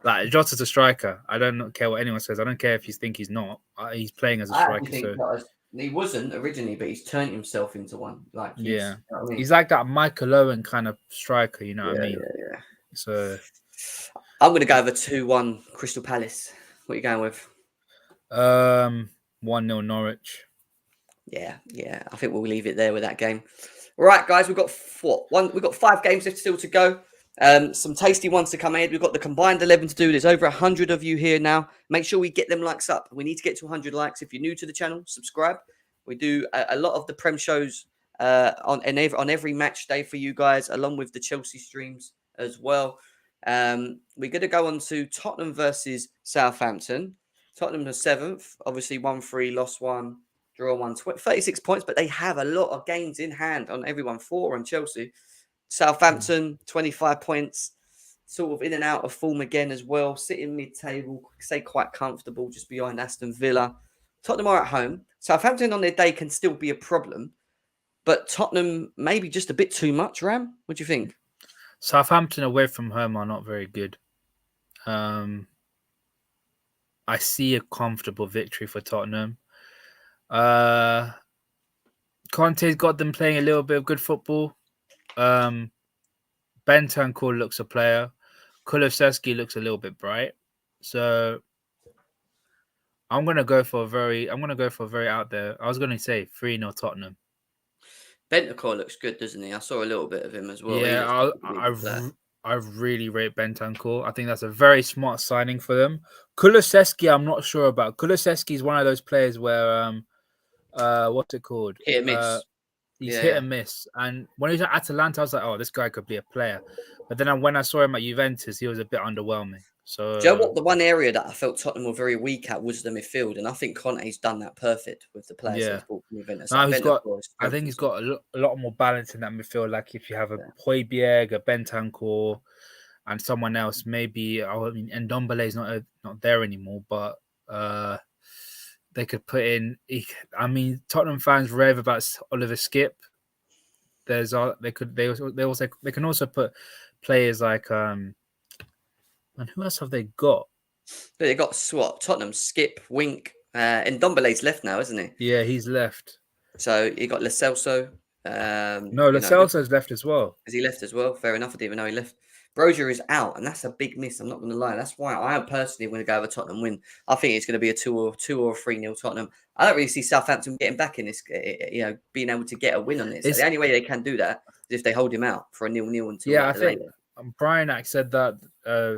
like Jota's a striker. I don't care what anyone says. I don't care if you think he's not. He's playing as a striker. He wasn't originally, but he's turned himself into one. Like, you know what I mean? He's like that Michael Owen kind of striker. You know what I mean? Yeah. So I'm going to go over 2-1 Crystal Palace. What are you going with? 1-0 Norwich. Yeah. I think we'll leave it there with that game. All right, guys, we've got we've got 5 games left still to go. Some tasty ones to come ahead. We've got the combined 11 to do. There's over 100 of you here now. Make sure we get them likes up. We need to get to 100 likes. If you're new to the channel, subscribe. We do a lot of the Prem shows on every match day for you guys, along with the Chelsea streams as well. We're going to go on to Tottenham versus Southampton. Tottenham are 7th. Obviously, 1-3, lost 1, draw 1, 36 points, but they have a lot of games in hand on everyone. 4 on Chelsea. Southampton, 25 points, sort of in and out of form again as well. Sitting mid-table, say quite comfortable, just behind Aston Villa. Tottenham are at home. Southampton on their day can still be a problem, but Tottenham maybe just a bit too much, Ram? What do you think? Southampton away from home are not very good. I see a comfortable victory for Tottenham. Conte's got them playing a little bit of good football. Bentancur looks a player. Kulusevski looks a little bit bright. So I'm gonna go for a very out there. I was gonna say 3-0 Tottenham. Bentancur looks good, doesn't he? I saw a little bit of him as well. Yeah, I really rate Bentancur. I think that's a very smart signing for them. Kulusevski, I'm not sure about. Kulusevski is one of those players where what's it called? Hit and miss. He's hit and miss. And when he was at Atalanta, I was like, oh, this guy could be a player. But then when I saw him at Juventus, he was a bit underwhelming. So, do you know what? The one area that I felt Tottenham were very weak at was the midfield, and I think Conte's done that perfect with the players he's brought from Juventus. I think he's got a lot more balance in that midfield. Like if you have a Højbjerg, a Bentancur, and someone else, maybe Ndombele is not there anymore, but they could put in. Tottenham fans rave about Oliver Skip. They can also put players like and who else have they got? They got Tottenham, Skip, Wink, and Ndombele's left now, isn't he? Yeah, he's left. So you got Lo Celso. No, Lo Celso's left as well. Is he left as well? Fair enough. I didn't even know he left. Brozier is out, and that's a big miss. I'm not going to lie. That's why I personally want to go with a Tottenham win. I think it's going to be a 2 or 3-0 Tottenham. I don't really see Southampton getting back in this. Being able to get a win on this. The only way they can do that is if they hold him out for a 0-0 until. Yeah, I think Brian said that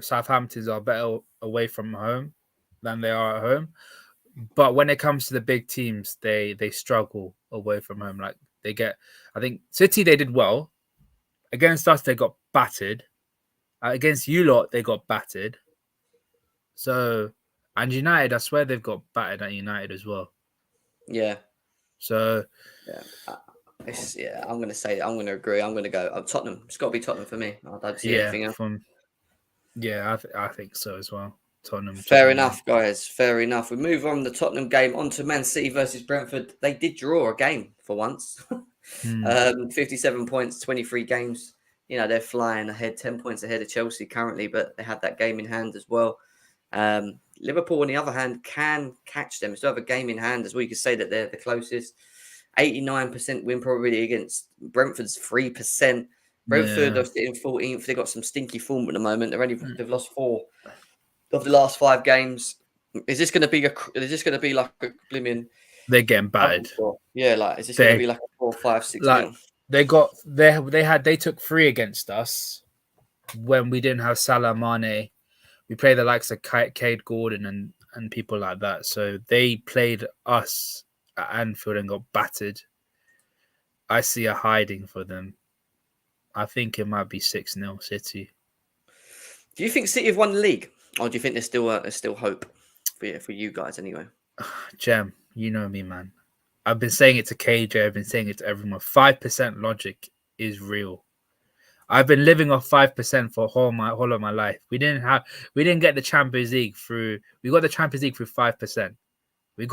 Southampton are better away from home than they are at home. But when it comes to the big teams, they struggle away from home. Like I think City, they did well. Against us, they got battered. Against you lot, they got battered. So, and United, I swear they've got battered at United as well. Yeah. So, yeah. I'm going to agree. I'm going to go Tottenham. It's got to be Tottenham for me. I don't see anything else. I think so as well. Tottenham. Fair enough, guys. Fair enough. We move on the Tottenham game onto Man City versus Brentford. They did draw a game for once. 57 points, 23 games. They're flying ahead, 10 points ahead of Chelsea currently, but they have that game in hand as well. Liverpool, on the other hand, can catch them. Still have a game in hand as well. You could say that they're the closest. 89% win probability against Brentford's 3%. Brentford are sitting 14th. They've got some stinky form at the moment. They've lost 4 of the last 5 games. Is this going to be like a blimmin'? They're getting battered. Yeah, is this going to be like a 4, 5, 6? They took 3 against us when we didn't have Salah, Mane. We played the likes of Cade Gordon and people like that. So they played us at Anfield and got battered. I see a hiding for them. I think it might be 6-0 City. Do you think City have won the league? Or do you think there's still hope for you guys anyway? Jem, you know me, man. I've been saying it to KJ. I've been saying it to everyone. 5% logic is real. I've been living off 5% for whole of my life. We didn't get the Champions League through. We got the Champions League through 5%. We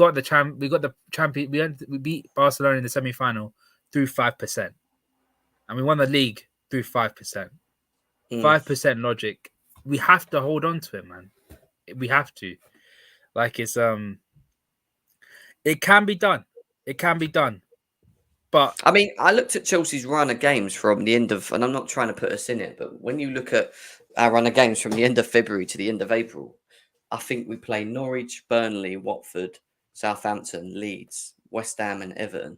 beat Barcelona in the semi-final through 5%, and we won the league through 5%. 5% logic. We have to hold on to it, man. We have to. It can be done. It can be done. But I looked at Chelsea's run of games from the end of, and I'm not trying to put us in it, but when you look at our run of games from the end of February to the end of April, I think we play Norwich, Burnley, Watford, Southampton, Leeds, West Ham, and Everton.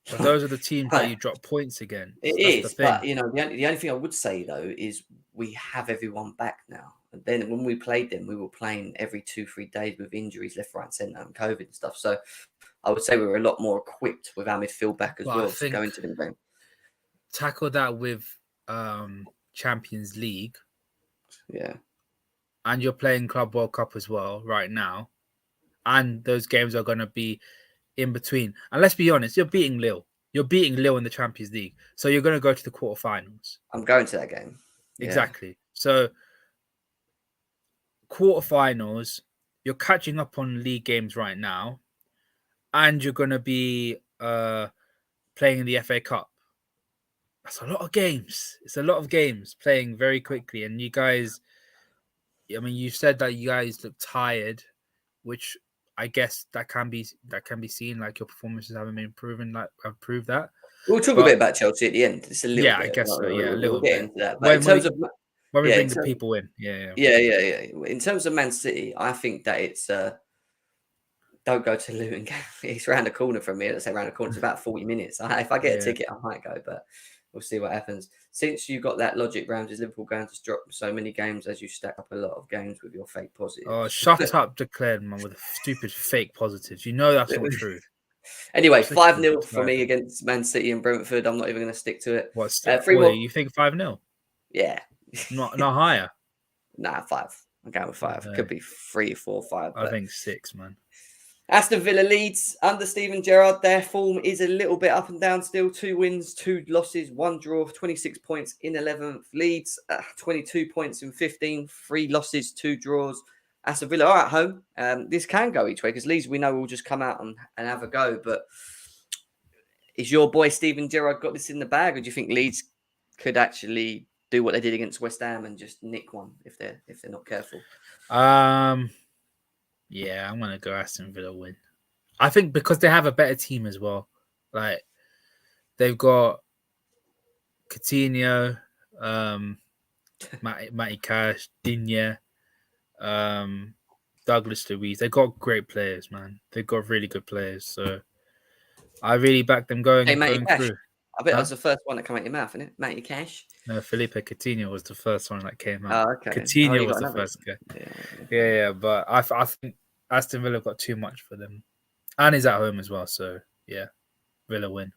But those are the teams that you drop points against. It That's the is, thing. but the only thing I would say though is we have everyone back now. And then when we played them, we were playing every 2-3 days with injuries left, right, and centre, and COVID and stuff. So I would say we were a lot more equipped with our midfield back as well to go into the game. Tackle that with Champions League. Yeah. And you're playing Club World Cup as well right now. And those games are going to be in between. And let's be honest, you're beating Lille. You're beating Lille in the Champions League. So you're going to go to the quarterfinals. I'm going to that game. Yeah. Exactly. So quarterfinals, you're catching up on league games right now. And you're going to be playing in the FA Cup. That's a lot of games. It's a lot of games playing very quickly. And you guys, I mean, you said that you guys look tired, which I guess that can be seen. Like your performances haven't been proven. Like I've proved that. We'll talk a bit about Chelsea at the end. It's a little bit. I guess so. Yeah, a little we'll get bit. into that. But in terms of when we bring the people in, yeah. In terms of Man City, I think that it's don't go to Lewin. It's around the corner from me. Let's say around the corner. It's about 40 minutes. If I get a ticket, I might go, but we'll see what happens. Since you got that logic round, is Liverpool going to drop so many games as you stack up a lot of games with your fake positives? Oh, shut up, declared man, with stupid fake positives. You know that's not true. Anyway, 5-0 for me against Man City and Brentford. I'm not even going to stick to it. What? 3 more. You think 5-0? Yeah. Not higher. Nah, 5. I'm going with 5. Could be 3, 4, 5. I think 6, man. Aston Villa Leeds under Steven Gerrard. Their form is a little bit up and down still. 2 wins, 2 losses, 1 draw, 26 points in 11th. Leeds, 22 points in 15, 3 losses, 2 draws. Aston Villa are at home. This can go each way because Leeds, we know, will just come out and have a go. But is your boy Steven Gerrard got this in the bag, or do you think Leeds could actually do what they did against West Ham and just nick one if they're not careful? Yeah, I'm gonna go Aston Villa win. I think because they have a better team as well. Like they've got Coutinho, Matty Cash, Digne, Douglas Luiz. They've got great players, man. They've got really good players. So I really back them going through. I bet that's the first one that came out your mouth, isn't it? Matty Cash. No, Felipe Coutinho was the first one that came out. Oh, okay. Coutinho was the first guy. Yeah. But I think Aston Villa got too much for them. And he's at home as well. So, yeah, Villa win.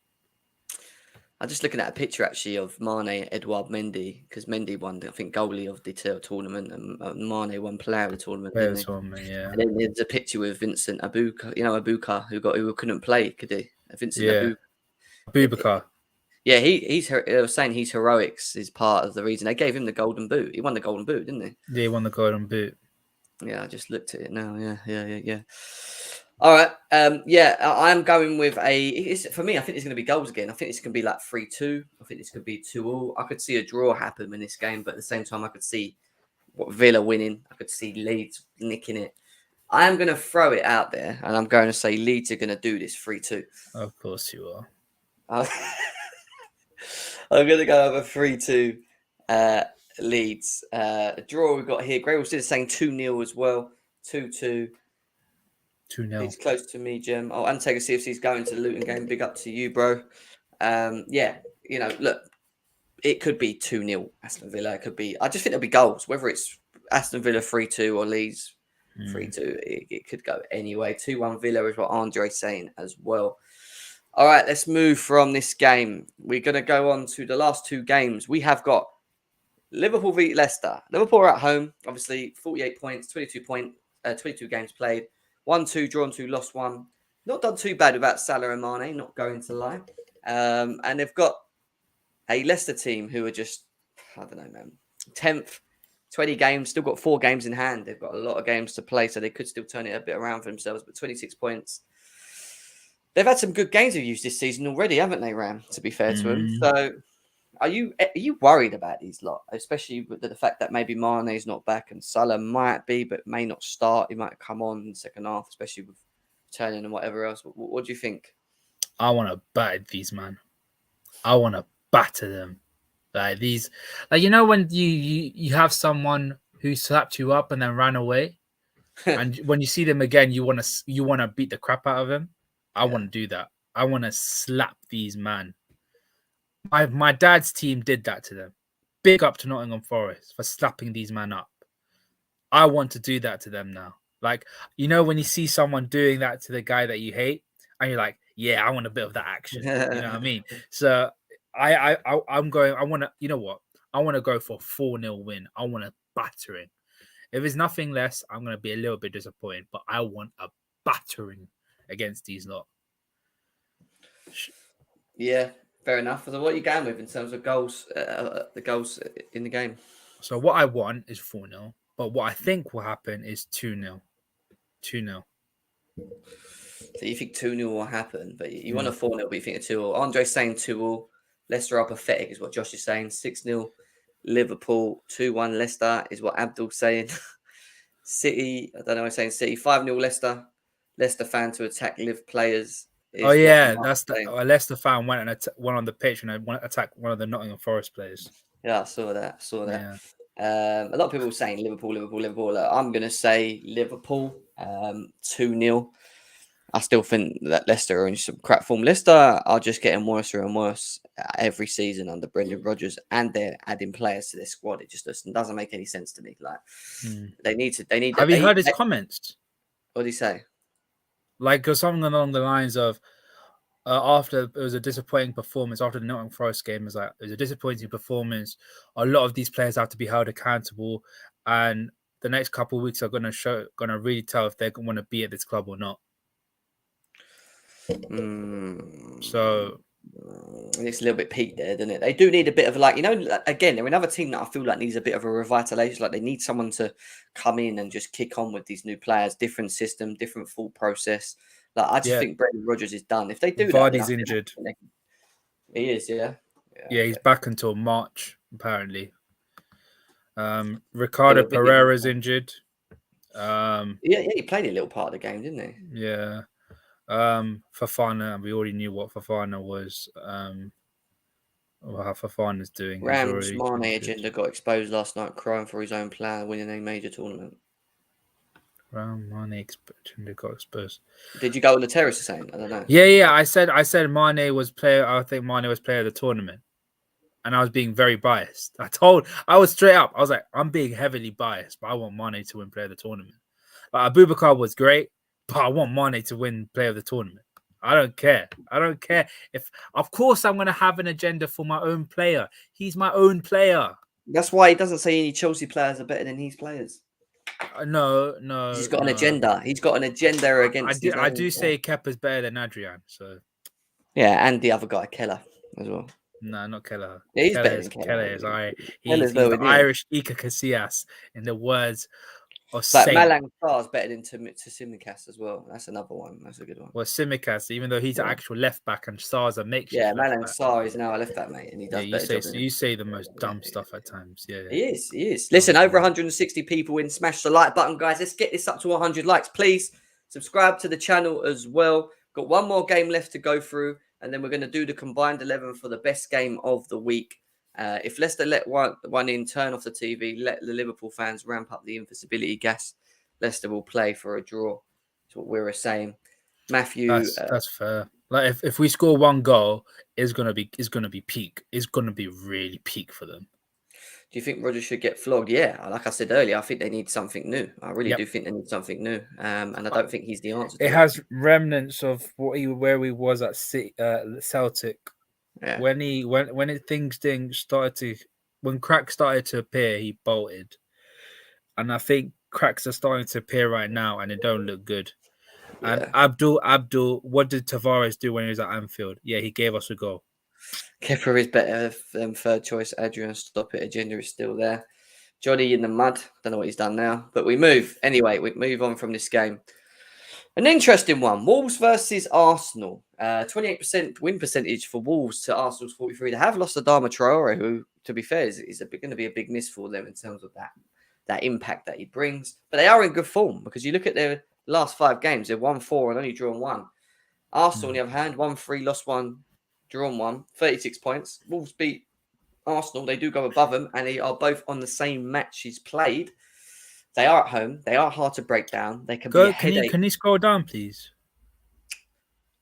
I'm just looking at a picture, actually, of Mane, Edouard Mendy, because Mendy won, I think, goalie of the tournament, and Mane won player of the tournament. Yeah. And then there's a picture with Vincent Abuka, Abuka, who couldn't play, could he? Vincent Abubakar. Yeah, he was saying his heroics is part of the reason they gave him the golden boot. He won the golden boot, didn't he? Yeah, he won the golden boot. Yeah, I just looked at it now. Yeah. All right. I'm going with for me, I think it's going to be goals again. I think it's going to be like 3-2. I think it's going to be 2-2. I could see a draw happen in this game, but at the same time, I could see Villa winning. I could see Leeds nicking it. I am going to throw it out there, and I'm going to say Leeds are going to do this 3-2. Of course you are. I'm going to go over 3-2 Leeds. A draw we've got here. Gray was saying 2-0 as well. 2-2. 2-0. It's close to me, Jim. Oh, Undertaker CFC's going to the Luton game. Big up to you, bro. Look, it could be 2-0 Aston Villa. It could be. I just think there'll be goals. Whether it's Aston Villa 3-2 or Leeds 3-2, it could go anyway. 2-1 Villa is what Andre's saying as well. All right, let's move from this game. We're going to go on to the last 2 games. We have got Liverpool v Leicester. Liverpool are at home, obviously 48 points, 22 games played, 1-2 drawn 2, lost 1. Not done too bad without Salah and Mane, not going to lie. And they've got a Leicester team who are just, I don't know, man, 10th, 20 games, still got 4 games in hand. They've got a lot of games to play, so they could still turn it a bit around for themselves, but 26 points. They've had some good games of use this season already, haven't they, Ram, to be fair to them? So are you worried about these lot, especially with the fact that maybe Mane's not back and Salah might be, but may not start. He might come on in the second half, especially with turning and whatever else. What do you think? I want to batter these, man. I want to batter them. Like these, like, when you have someone who slapped you up and then ran away, And when you see them again, you want to beat the crap out of them. I want to do that. I want to slap these man. My dad's team did that to them. Big up to Nottingham Forest for slapping these men up. I want to do that to them now. Like, when you see someone doing that to the guy that you hate, and you're like, yeah, I want a bit of that action. You know what I mean? So I'm going. I want to. You know what? I want to go for 4-0 win. I want a battering. If it's nothing less, I'm going to be a little bit disappointed. But I want a battering against these lot. Yeah, fair enough. So what are you going with in terms of goals? The goals in the game. So what I want is 4-0. But what I think will happen is 2-0. 2-0. So you think 2-0 will happen, but you want a 4-0, but you think a 2-0. Andre's saying 2-0. Leicester are pathetic, is what Josh is saying. 6-0 Liverpool, 2-1 Leicester is what Abdul's saying. City, I don't know, I'm saying City, 5-0 Leicester. Leicester fan to attack Liv players. Oh yeah, that's the Leicester fan went on the pitch and attacked one of the Nottingham Forest players. Yeah, I saw that. Yeah. A lot of people were saying Liverpool. I'm going to say Liverpool 2-0. I still think that Leicester are in some crap form. Leicester are just getting worse and worse every season under Brendan Rodgers, and they're adding players to their squad. It just doesn't make any sense to me. Like they need. Have you heard his comments? What did he say? Like something along the lines of, after it was a disappointing performance after the Nottingham Forest game, it was a disappointing performance. A lot of these players have to be held accountable, and the next couple of weeks are going to really tell if they want to be at this club or not. So it's a little bit peaked there, doesn't it? They do need a bit of again, they're another team that I feel like needs a bit of a revitalization. Like they need someone to come in and just kick on with these new players, different system, different thought process. Like I just think Brendan Rodgers is done. If they do Vardy's injured. He is, yeah. Yeah, he's back until March, apparently. Ricardo Pereira's injured. He played a little part of the game, didn't he? Yeah. Fofana, we already knew what Fofana was. Or how Fofana's doing. Rams Mane agenda got exposed last night, crying for his own player winning a major tournament. Mane got exposed. Did you go on the terrace saying? I don't know. Yeah. I said Mane was player. I think Mane was player of the tournament, and I was being very biased. I was straight up. I was like, I'm being heavily biased, but I want Mane to win player of the tournament. Like Abubakar was great, but I want Mane to win player of the tournament. I don't care. If, of course, I'm going to have an agenda for my own player. He's my own player. That's why he doesn't say any Chelsea players are better than his players. No. He's got an agenda. He's got an agenda against. I do say Kepa's better than Adrian. So yeah, and the other guy Keller as well. No, not Keller. Yeah, he's better than Keller. He's the Irish Iker Casillas, in the words of Saint. Malang Sarr's better than Tsimikas as well. That's another one. That's a good one. Well, Tsimikas, even though he's an actual left back and Sarr's a makeshift. Yeah, Malang Sarr is now a left back, mate, and he does you say the most dumb stuff at times. Yeah. He is. Listen, over 160 people in. Smash the like button, guys. Let's get this up to 100 likes, please. Subscribe to the channel as well. Got one more game left to go through, and then we're going to do the combined 11 for the best game of the week. If Leicester let one in, turn off the TV, let the Liverpool fans ramp up the invincibility gas, Leicester will play for a draw. That's what we're saying. Matthew, that's fair. Like if we score one goal, it's gonna be peak. It's gonna be really peak for them. Do you think Rodgers should get flogged? Yeah, like I said earlier, I think they need something new. I really do think they need something new, and I don't think he's the answer. It has remnants of where he was at Celtic. Yeah. When cracks started to appear, he bolted, and I think cracks are starting to appear right now, and it don't look good. Yeah. And Abdul, what did Tavares do when he was at Anfield? Yeah, he gave us a goal. Kepa is better than third choice. Adrian, stop it. Agenda is still there. Johnny in the mud. Don't know what he's done now, but we move anyway. We move on from this game. An interesting one. Wolves versus Arsenal. 28% win percentage for Wolves to Arsenal's 43%. They have lost Adama Traore, who, to be fair, is going to be a big miss for them in terms of that impact that he brings. But they are in good form because you look at their last 5 games, they've won 4 and only drawn 1. Arsenal, on the other hand, won 3, lost 1, drawn 1, 36 points. Wolves beat Arsenal. They do go above them, and they are both on the same matches played. They are at home. They are hard to break down. They can be a headache. Can you scroll down, please?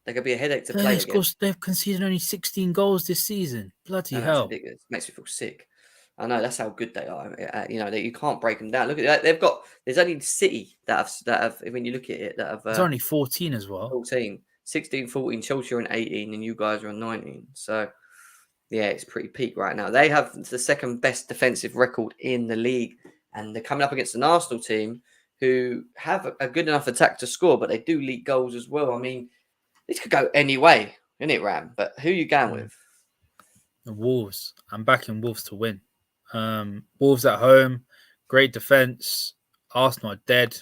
They can be a headache to play against. They've conceded only 16 goals this season. Bloody No, that's hell! ridiculous. Makes me feel sick. I know that's how good they are. That you can't break them down. Look at that. They've got. There's only City that have. When you look at it, that have. It's only 14 as well. 14, 16, 14. Chelsea are on 18, and you guys are on 19. So, yeah, it's pretty peak right now. They have the second best defensive record in the league, and they're coming up against an Arsenal team who have a good enough attack to score, but they do leak goals as well. I mean, this could go any way, isn't it, Ram? But who are you going with? The Wolves. I'm backing Wolves to win. Wolves at home, great defense. Arsenal are dead.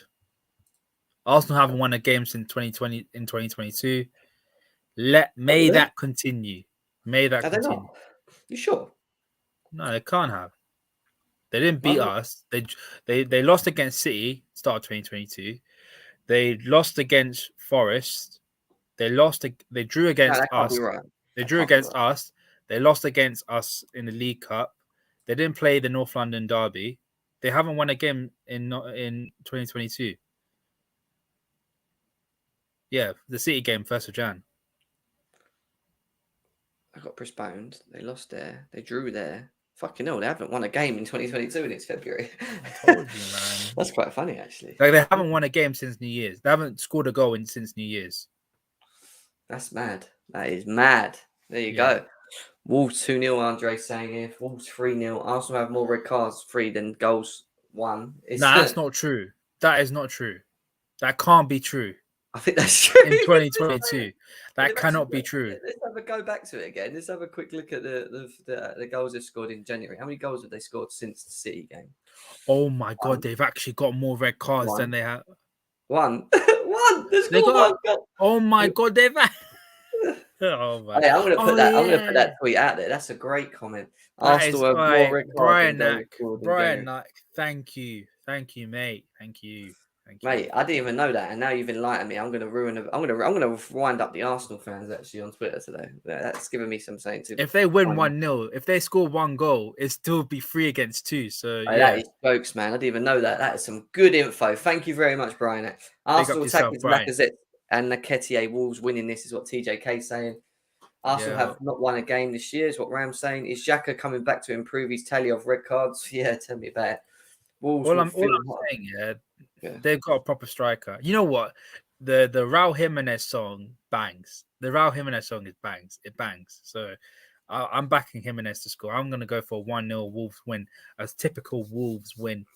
Arsenal haven't won a game since 2020 in 2022. May that continue. May that Are continue. they not? You sure? No, they can't have. They didn't beat us. They lost against City start of 2022. They lost against Forest. They drew against us. Right. They drew against us. They lost against us in the League Cup. They didn't play the North London derby. They haven't won a game in 2022. Yeah, the City game, 1st of Jan. I got postponed. They lost there. They drew there. Fucking hell, they haven't won a game in 2022 and it's February. I told you, man. That's quite funny, actually. Like, they haven't won a game since New Year's. They haven't scored a goal since New Year's. That's mad. That is mad. There you go. Wolves 2-0, Andre saying here. Wolves 3-0. Arsenal have more red cards 3 than goals 1. No, that's not true. That is not true. That can't be true. I think that's true. In 2022. That cannot be true. Let's have a go back to it again. Let's have a quick look at the goals they've scored in January. How many goals have they scored since the City game? Oh my God, they've actually got more red cards than they have. One. They got one. Oh my God, they've. Oh my! Hey, I'm gonna put that. I'm gonna put that tweet out there. That's a great comment. Arsenal have more red cards. Brian Nack, thank you, mate. Thank you. Mate, I didn't even know that, and now you've enlightened me. I'm gonna wind up the Arsenal fans actually on Twitter today. That's giving me some saying too. If they win 1-0, if they score 1 goal, it still be 3 against 2. So that is jokes, man. I didn't even know that. That is some good info. Thank you very much, Brian. Arsenal attacking Lacazette and Nketiah. Wolves winning this is what TJK saying. Arsenal have not won a game this year, is what Ram's saying. Is Xhaka coming back to improve his tally of red cards? Yeah, tell me about it. Wolves. All I'm saying, they've got a proper striker. You know what? The Raul Jimenez song bangs. The Raul Jimenez song bangs. It bangs. So I'm backing Jimenez to score. I'm going to go for a 1-0 Wolves win. A typical Wolves win.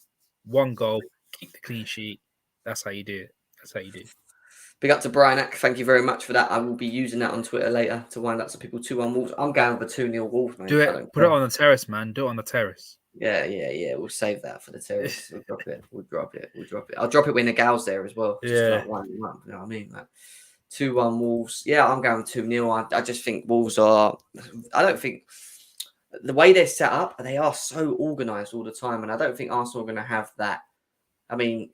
1 goal, keep the clean sheet. That's how you do it. Big up to Brian. Thank you very much for that. I will be using that on Twitter later to wind up some people 2-1 Wolves. I'm going with a 2-0 Wolves, man. Do it. Put it on the terrace, man. Do it on the terrace. Yeah. We'll save that for the terrace. We'll drop it. I'll drop it when the gal's there as well. Just like 1-1. You know what I mean? Like 2-1 Wolves. Yeah, I'm going 2-0. I just think Wolves are. I don't think the way they're set up, they are so organised all the time, and I don't think Arsenal are going to have that. I mean,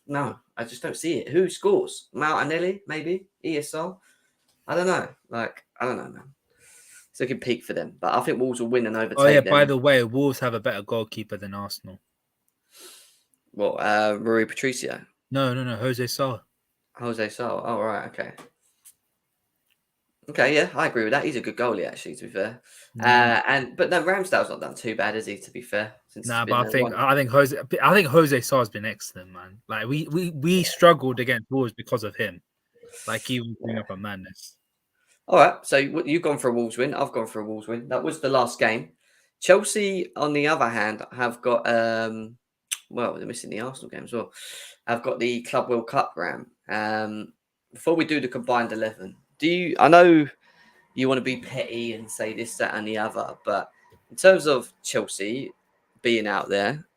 no, I just don't see it. Who scores? Martinelli, maybe? ESR? I don't know. I don't know, man. It's looking peak for them. But I think Wolves will win and overtake them. By the way, Wolves have a better goalkeeper than Arsenal. What, Rui Patricio? No, Jose Sá. Jose Sá. Oh, right, okay. Okay, yeah, I agree with that. He's a good goalie, actually, to be fair. But no, Ramsdale's not done too bad, is he? To be fair, but I think Jose Sá has been excellent, man. Like we struggled against Wolves because of him. Like he was bringing up a madness. All right, so you've gone for a Wolves win. I've gone for a Wolves win. That was the last game. Chelsea, on the other hand, have got they're missing the Arsenal game as well. I've got the Club World Cup, Ram. Before we do the combined 11. I know you want to be petty and say this, that, and the other, but in terms of Chelsea being out there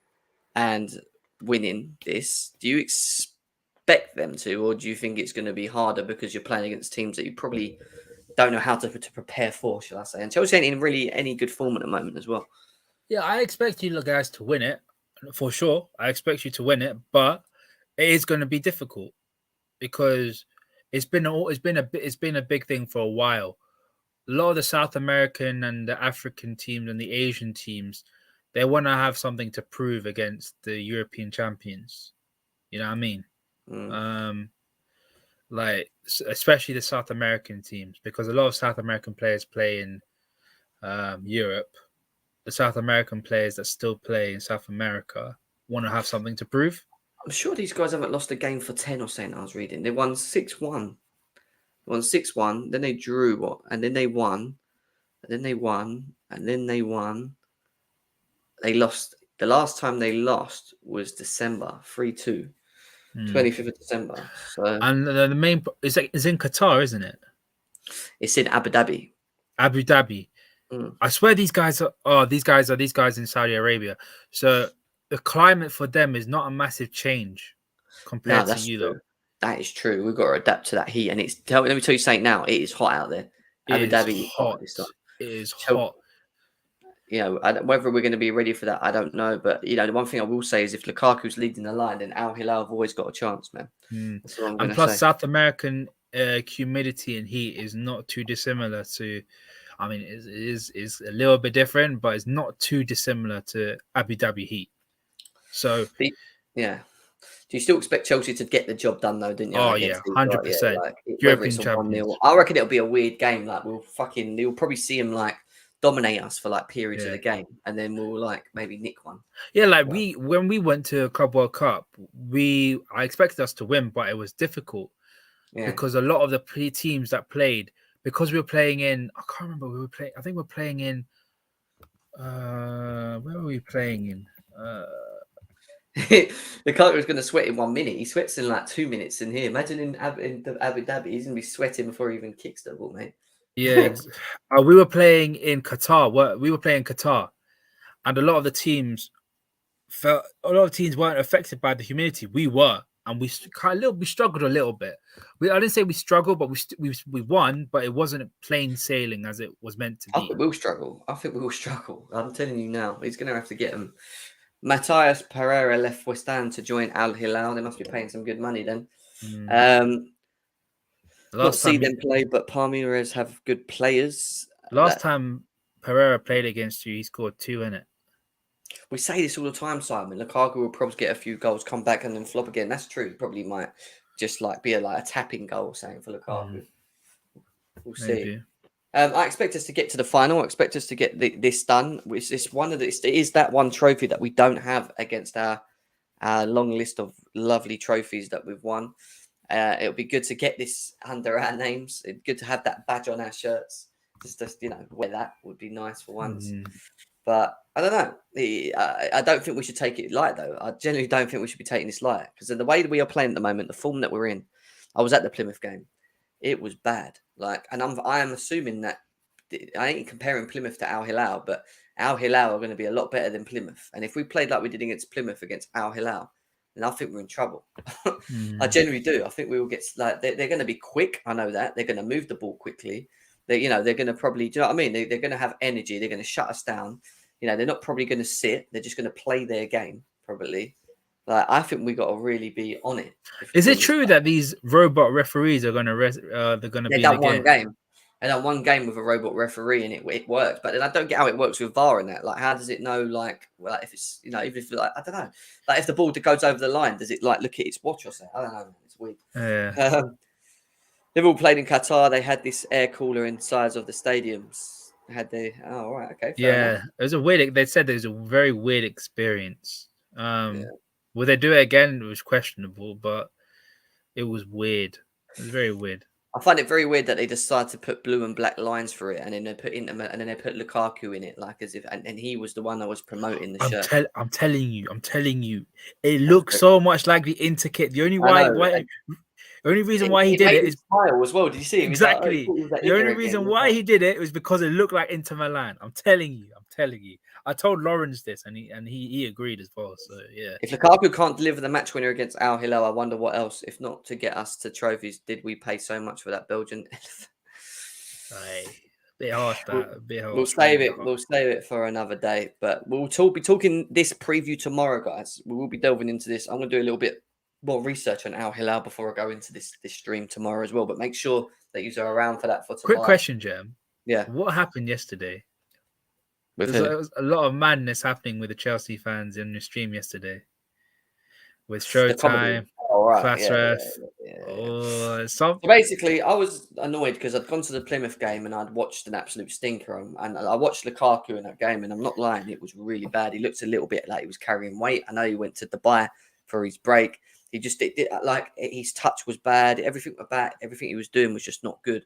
and winning this, do you expect them to, or do you think it's going to be harder because you're playing against teams that you probably don't know how to prepare for, shall I say? And Chelsea ain't in really any good form at the moment as well. Yeah, I expect you guys to win it for sure. I expect you to win it, but it is going to be difficult because it's been a big thing for a while. A lot of the South American and the African teams and the Asian teams, They want to have something to prove against the European champions. You know what I mean? Like especially the South American teams, because a lot of South American players play in Europe. The South American players that still play in South America want to have something to prove. I'm sure these guys haven't lost a game for 10 or something. I was reading they won 6-1. They won 6-1. Then they drew and then they won. And then they won. And then they won. They lost. The last time they lost was December 3-2. 25th of December. So and the main is in Qatar, isn't it? It's in Abu Dhabi. Abu Dhabi. I swear these guys are these guys in Saudi Arabia. So the climate for them is not a massive change compared to you, though. That is true. We've got to adapt to that heat, and let me tell you something now. It is hot out there. Abu Dhabi is hot. It is hot. You know, whether we're going to be ready for that, I don't know. But you know, the one thing I will say is if Lukaku's leading the line, then Al Hilal have always got a chance, man. That's what I'm going to say. And plus, South American humidity and heat is not too dissimilar to. I mean, it is a little bit different, but it's not too dissimilar to Abu Dhabi heat. So, yeah. Do you still expect Chelsea to get the job done, though, didn't you? Oh, yeah, 100%. European champions. I reckon it'll be a weird game. Like, you'll probably see them, like, dominate us for, like, periods of the game, and then we'll, like, maybe nick one. Yeah, like, when we went to Club World Cup, I expected us to win, but it was difficult because a lot of the teams that played, because we were playing in, I can't remember, I think we're playing in, where were we playing in? Lukaku was going to sweat in 1 minute. He sweats in like 2 minutes in here. Imagine in Abu Dhabi, he's going to be sweating before he even kicks the ball, mate. Yeah, we were playing in Qatar. We were playing Qatar, and a lot of teams weren't affected by the humidity. We were, and we struggled a little bit. I didn't say we struggled, but we won, but it wasn't plain sailing as it was meant to be. I think we'll struggle. I'm telling you now, he's going to have to get him. Matthias Pereira left West Ham to join Al Hilal. They must be paying some good money then. Not see them play, but Palmeiras have good players. Last time Pereira played against you, he scored 2 in it. We say this all the time, Simon. Lukaku will probably get a few goals, come back, and then flop again. That's true. He probably might just like be a tapping goal, saying for Lukaku. We'll see. I expect us to get to the final. I expect us to get this done. It is that one trophy that we don't have against our long list of lovely trophies that we've won. It'll be good to get this under our names. It's good to have that badge on our shirts. Just wear that would be nice for once. But I don't know. I don't think we should take it light, though. I genuinely don't think we should be taking this light because the way that we are playing at the moment, the form that we're in. I was at the Plymouth game. It was bad. And I am assuming that I ain't comparing Plymouth to Al Hilal, but Al Hilal are going to be a lot better than Plymouth. And if we played like we did against Plymouth against Al Hilal, then I think we're in trouble. I genuinely do. I think we will get they're going to be quick. I know that they're going to move the ball quickly. They're going to probably, do you know what I mean? They're going to have energy. They're going to shut us down. They're not probably going to sit. They're just going to play their game probably. I think we got to really be on it. Is it true that these robot referees are going to be done one game? They done one game with a robot referee and it worked. But then I don't get how it works with VAR and that. How does it know? If it's even if I don't know. If the ball goes over the line, does it look at its watch or something? I don't know. It's weird. Yeah. They've all played in Qatar. They had this air cooler inside of the stadiums. Oh right, okay. Yeah, it was a weird. They said it was a very weird experience. Will they do it again? It was questionable, but it was weird. It was very weird. I find it very weird that they decided to put blue and black lines for it, and then they put Lukaku in it, as if, and he was the one that was promoting the shirt. I'm telling you, it looks so much like the Interkit. The only reason why he did it is smile as well. Did you see him? Exactly. The only reason why he did it was because it looked like Inter Milan. I'm telling you. I told Lawrence this, and he agreed as well. So yeah. If Lukaku can't deliver the match winner against Al Hilal, I wonder what else. If not to get us to trophies, did we pay so much for that Belgian? Bit harsh. We'll save it. We'll save it for another day. But we'll be talking this preview tomorrow, guys. We will be delving into this. I'm going to do a little bit more research on Al Hilal before I go into this stream tomorrow as well. But make sure that you are around for that for tomorrow. Quick question, Jem. Yeah. What happened yesterday? With There who? was a lot of madness happening with the Chelsea fans in the stream yesterday. With The comedy. Showtime, Oh, right. Class Yeah, Ref. yeah, yeah, yeah, yeah. Oh, some. So basically, I was annoyed because I'd gone to the Plymouth game and I'd watched an absolute stinker. And I watched Lukaku in that game, and I'm not lying, it was really bad. He looked a little bit like he was carrying weight. I know he went to Dubai for his break. He just did like his touch was bad. Everything was bad. Everything he was doing was just not good.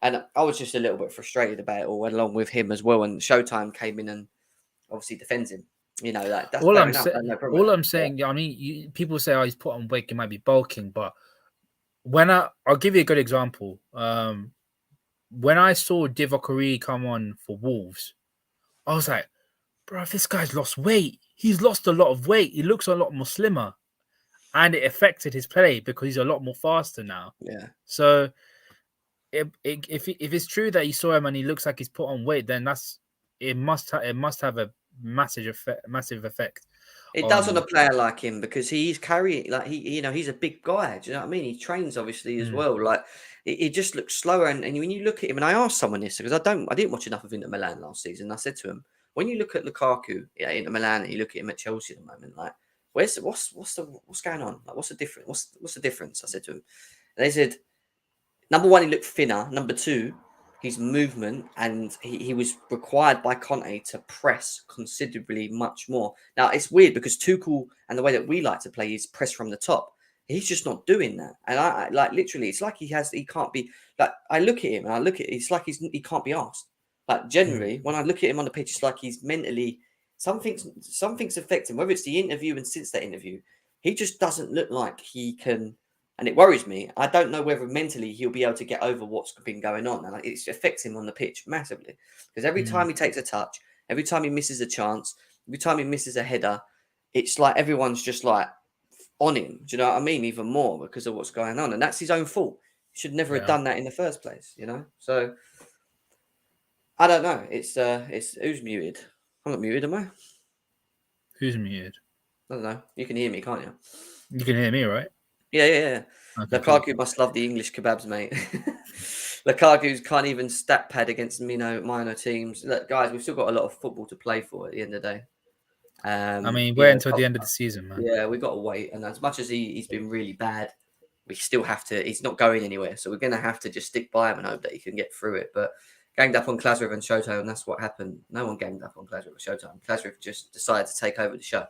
And I was just a little bit frustrated about it all, along with him as well. And Showtime came in and obviously defends him. You know, that's All fair I'm enough. I have saying, no problem all with I'm that. saying, I mean, people say, "Oh, he's put on weight. He might be bulking," but I'll give you a good example. When I saw Divock Origi come on for Wolves, I was like, "Bro, this guy's lost weight. He's lost a lot of weight. He looks a lot more slimmer, and it affected his play because he's a lot more faster now." Yeah. So, if it's true that you saw him and he looks like he's put on weight, then it must have a massive effect It does on a on. player like him because he's carrying, like he's a big guy. Do you know what I mean? He trains obviously as Mm, well. Like it just looks slower. And when you look at him, and I asked someone this because I didn't watch enough of Inter Milan last season. I said to him, when you look at Lukaku, yeah, Inter Milan, and you look at him at Chelsea at the moment, like what's going on? Like what's the difference? What's the difference? I said to him, and they said, number one, he looked thinner. Number two, his movement, and he was required by Conte to press considerably much more. Now, it's weird because Tuchel and the way that we like to play is press from the top. He's just not doing that. And I like literally, it's like he can't be, like, I look at him and it's like he can't be asked. Like, mm, generally, when I look at him on the pitch, it's like he's mentally, something's affecting, whether it's the interview and since that interview, he just doesn't look like he can, and it worries me. I don't know whether mentally he'll be able to get over what's been going on, and it affects him on the pitch massively. Because every mm. time he takes a touch, every time he misses a chance, every time he misses a header, it's like everyone's just like on him. Do you know what I mean? Even more because of what's going on, and that's his own fault. He should never have Yeah. done that in the first place. So I don't know. It's who's muted? I'm not muted, am I? Who's muted? I don't know. You can hear me, can't you? You can hear me, right? Yeah. Okay, cool. Lukaku must love the English kebabs, mate. Lukaku can't even stat pad against minor teams. Look, guys, we've still got a lot of football to play for at the end of the day. I mean, wait Yeah, until the end of the season, man. yeah, we got to wait. And as much as he's been really bad, we still have to. He's not going anywhere, so we're going to have to just stick by him and hope that he can get through it. But ganged up on Klasrev and Showtime, and that's what happened. No one ganged up on Klasrev and Showtime. Klasrev just decided to take over the show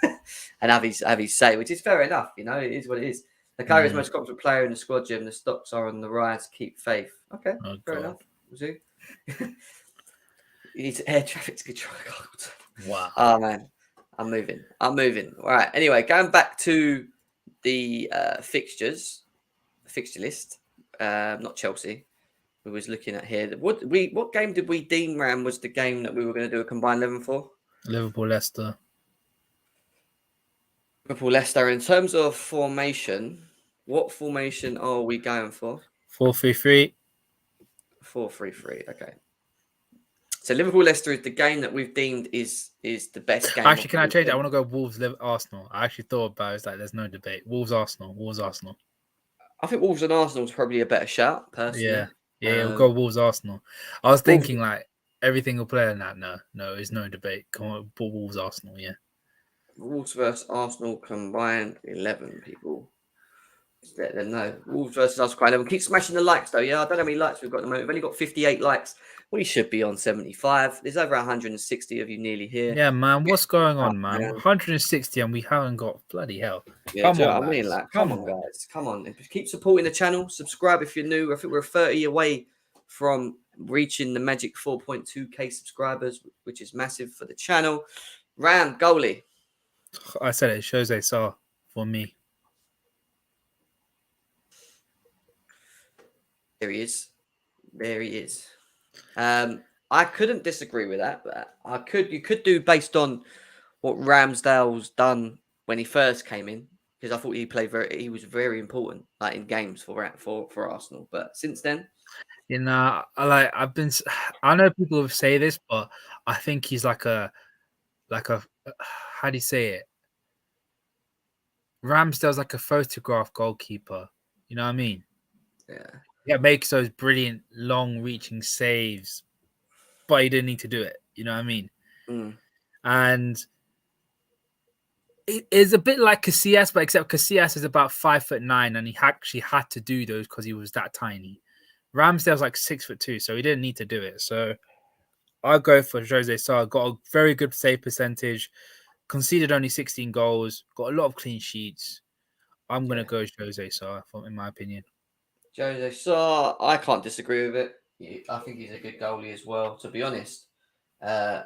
and have his say, which is fair enough. It is what it is. Lukaku is the most confident player in the squad, Jim. The stocks are on the rise. Keep faith. Okay, Oh, fair God. enough. Was he? You need to air traffic to control. Wow. Oh man, I'm moving. All right. Anyway, going back to the fixture list. Not Chelsea. We was looking at here. What game did we deem, Ram, was the game that we were going to do a combined 11 for? Liverpool, Leicester. Liverpool, Leicester. In terms of formation, what formation are we going for? 4-3-3. 4-3-3. Okay. So Liverpool, Leicester is the game that we've deemed is the best game. Actually, can I change it? I want to go Wolves, Arsenal. I actually thought about it. It's like there's no debate. Wolves, Arsenal. I think Wolves and Arsenal is probably a better shout, personally. Yeah, we'll go Wolves, Arsenal. I was Wolves, thinking like everything will play in that. No, there's no debate. Come on, Wolves, Arsenal. Yeah. Wolves versus Arsenal combined 11 people. Just let them know. Wolves versus Arsenal combined 11. Keep smashing the likes though. Yeah, I don't know how many likes we've got at the moment. We've only got 58 likes. We should be on 75. There's over 160 of you nearly here. Yeah, man. What's going on, Oh, man? man. 160 and we haven't got bloody hell. Yeah, do you know on, what I mean? lads. Like, come on, guys. Come on. Keep supporting the channel. Subscribe if you're new. I think we're 30 away from reaching the magic 4.2k subscribers, which is massive for the channel. Ram, goalie. I said it shows they saw for me. There he is. I couldn't disagree with that, but you could do based on what Ramsdale's done when he first came in, because I thought he was very important, like in games for Arsenal. But since then, I know people say this, but I think he's like a how do you say it? Ramsdale's like a photograph goalkeeper. You know what I mean? yeah. Yeah, makes those brilliant long-reaching saves, but he didn't need to do it. You know what I mean? Mm. And it is a bit like Casillas, but except Casillas is about 5'9", and he actually had to do those because he was that tiny. Ramsdale's like 6'2", so he didn't need to do it. So I'll go for Jose Sa. Got a very good save percentage, conceded only 16 goals, got a lot of clean sheets. I'm gonna go Jose Sa, in my opinion. Jose Sa, I can't disagree with it. I think he's a good goalie as well. To be honest, I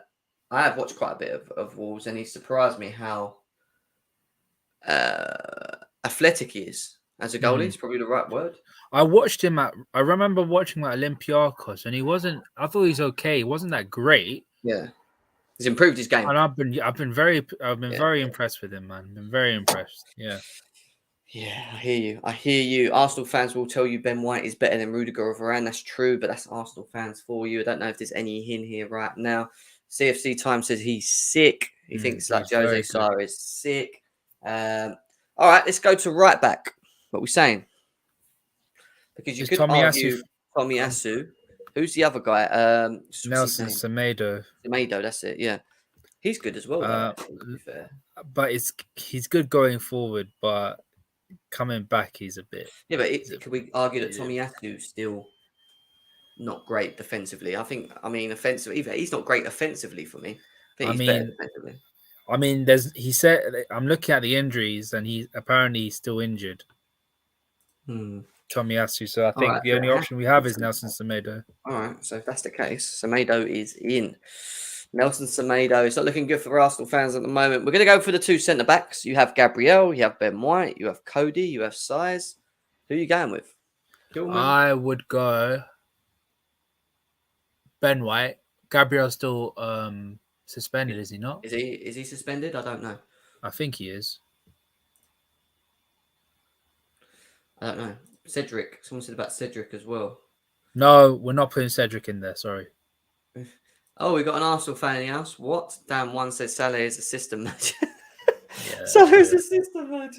have watched quite a bit of Wolves, and he surprised me how athletic he is as a goalie. Is probably the right word. I remember watching him at Olympiacos, and he wasn't. I thought he was okay. He wasn't that great. Yeah, he's improved his game. And I've been very Yeah. impressed with him, man. Been very impressed. Yeah. Yeah, I hear you. I hear you. Arsenal fans will tell you Ben White is better than Rudiger or Varane. That's true, but that's Arsenal fans for you. I don't know if there's any in here right now. CFC Time says he's sick. He thinks like He's Jose very Sa good. is sick. All right, let's go to right back. What we saying? Because you Is could Tomiyasu argue Tomiyasu. Who's the other guy? What's his Nelson name? Semedo? Semedo, that's it. Yeah, he's good as well. Though, Uh, actually, to be fair. but he's good going forward, but coming back, he's a bit. Yeah, but could we argue that yeah. Tomiyasu still not great defensively? I mean, offensively, he's not great offensively for me. I think he's better defensively. I mean, he said I'm looking at the injuries, and he apparently still injured. Tomiyasu. So I think the only option we have is Nelson Semedo. All right, so if that's the case, Semedo is in. Nelson Semedo. It's not looking good for Arsenal fans at the moment. We're going to go for the two centre backs. You have Gabriel, you have Ben White, you have Cody, you have Size. Who are you going with? Gilman? I would go Ben White. Gabriel's still suspended, is he not? Is he suspended? I don't know. I think he is. I don't know. Cedric. Someone said about Cedric as well. No, we're not putting Cedric in there. Sorry. Oh, we got an Arsenal fan in the house. What? Damn, one says Salah is a system match. Yeah, Salah is a system match.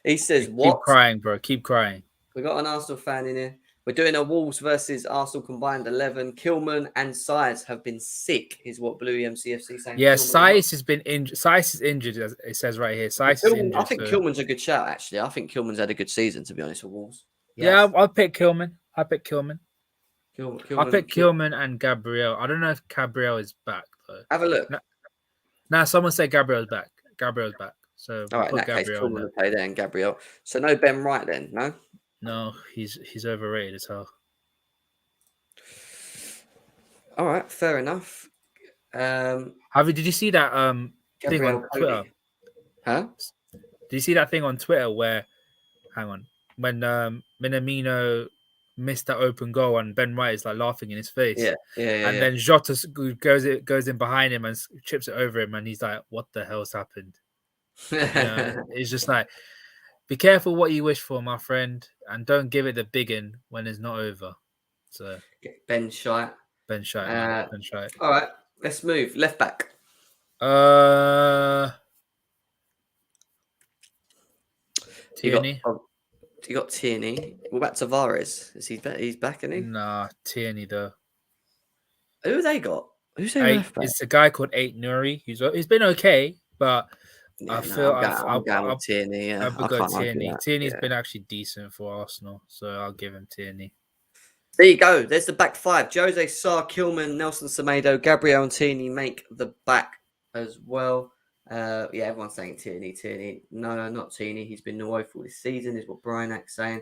He says, what? Keep crying, bro. Keep crying. We got an Arsenal fan in here. We're doing a Wolves versus Arsenal combined 11. Kilman and Size have been sick, is what Blue MCFC saying. Yeah, Size has been injured. Size is injured, as it says right here. Size is injured. I think Kilman's a good shout, actually. I think Kilman's had a good season, to be honest, for Wolves. Yeah, I'll pick Kilman. I'll pick Kilman. Kilman. I'll pick Kilman and Gabriel. I don't know if Gabriel is back, though. Have a look. Now, someone say Gabriel's back. Gabriel's back. So all right, in that case, Kilman will play there and Gabriel. So no Ben Wright then, no? No, he's overrated as hell. All right, fair enough. Did you see that thing on Twitter? Huh? Did you see that thing on Twitter where, when Minamino missed that open goal and Ben White is like laughing in his face? Yeah. And then Jota goes in behind him and chips it over him, and he's like, "What the hell's happened?" It's just like, be careful what you wish for, my friend, and don't give it the big one when it's not over. So Ben Shite. Ben Shite. All right, let's move. Left back. Tierney. You got Tierney. What about Tavares? Is he better? He's back, isn't he? Nah, Tierney though. Who have they got? Who's their left back? It's a guy called Nuri. He's been okay, but I'm going with Tierney. Yeah, I'll go Tierney. Tierney's been actually decent for Arsenal, so I'll give him Tierney. There you go. There's the back five. Jose Sa, Kilman, Nelson Semedo, Gabriel and Tierney make the back as well. Everyone's saying Tierney. No, not Tierney. He's been woeful this season, is what Brian Ack's saying.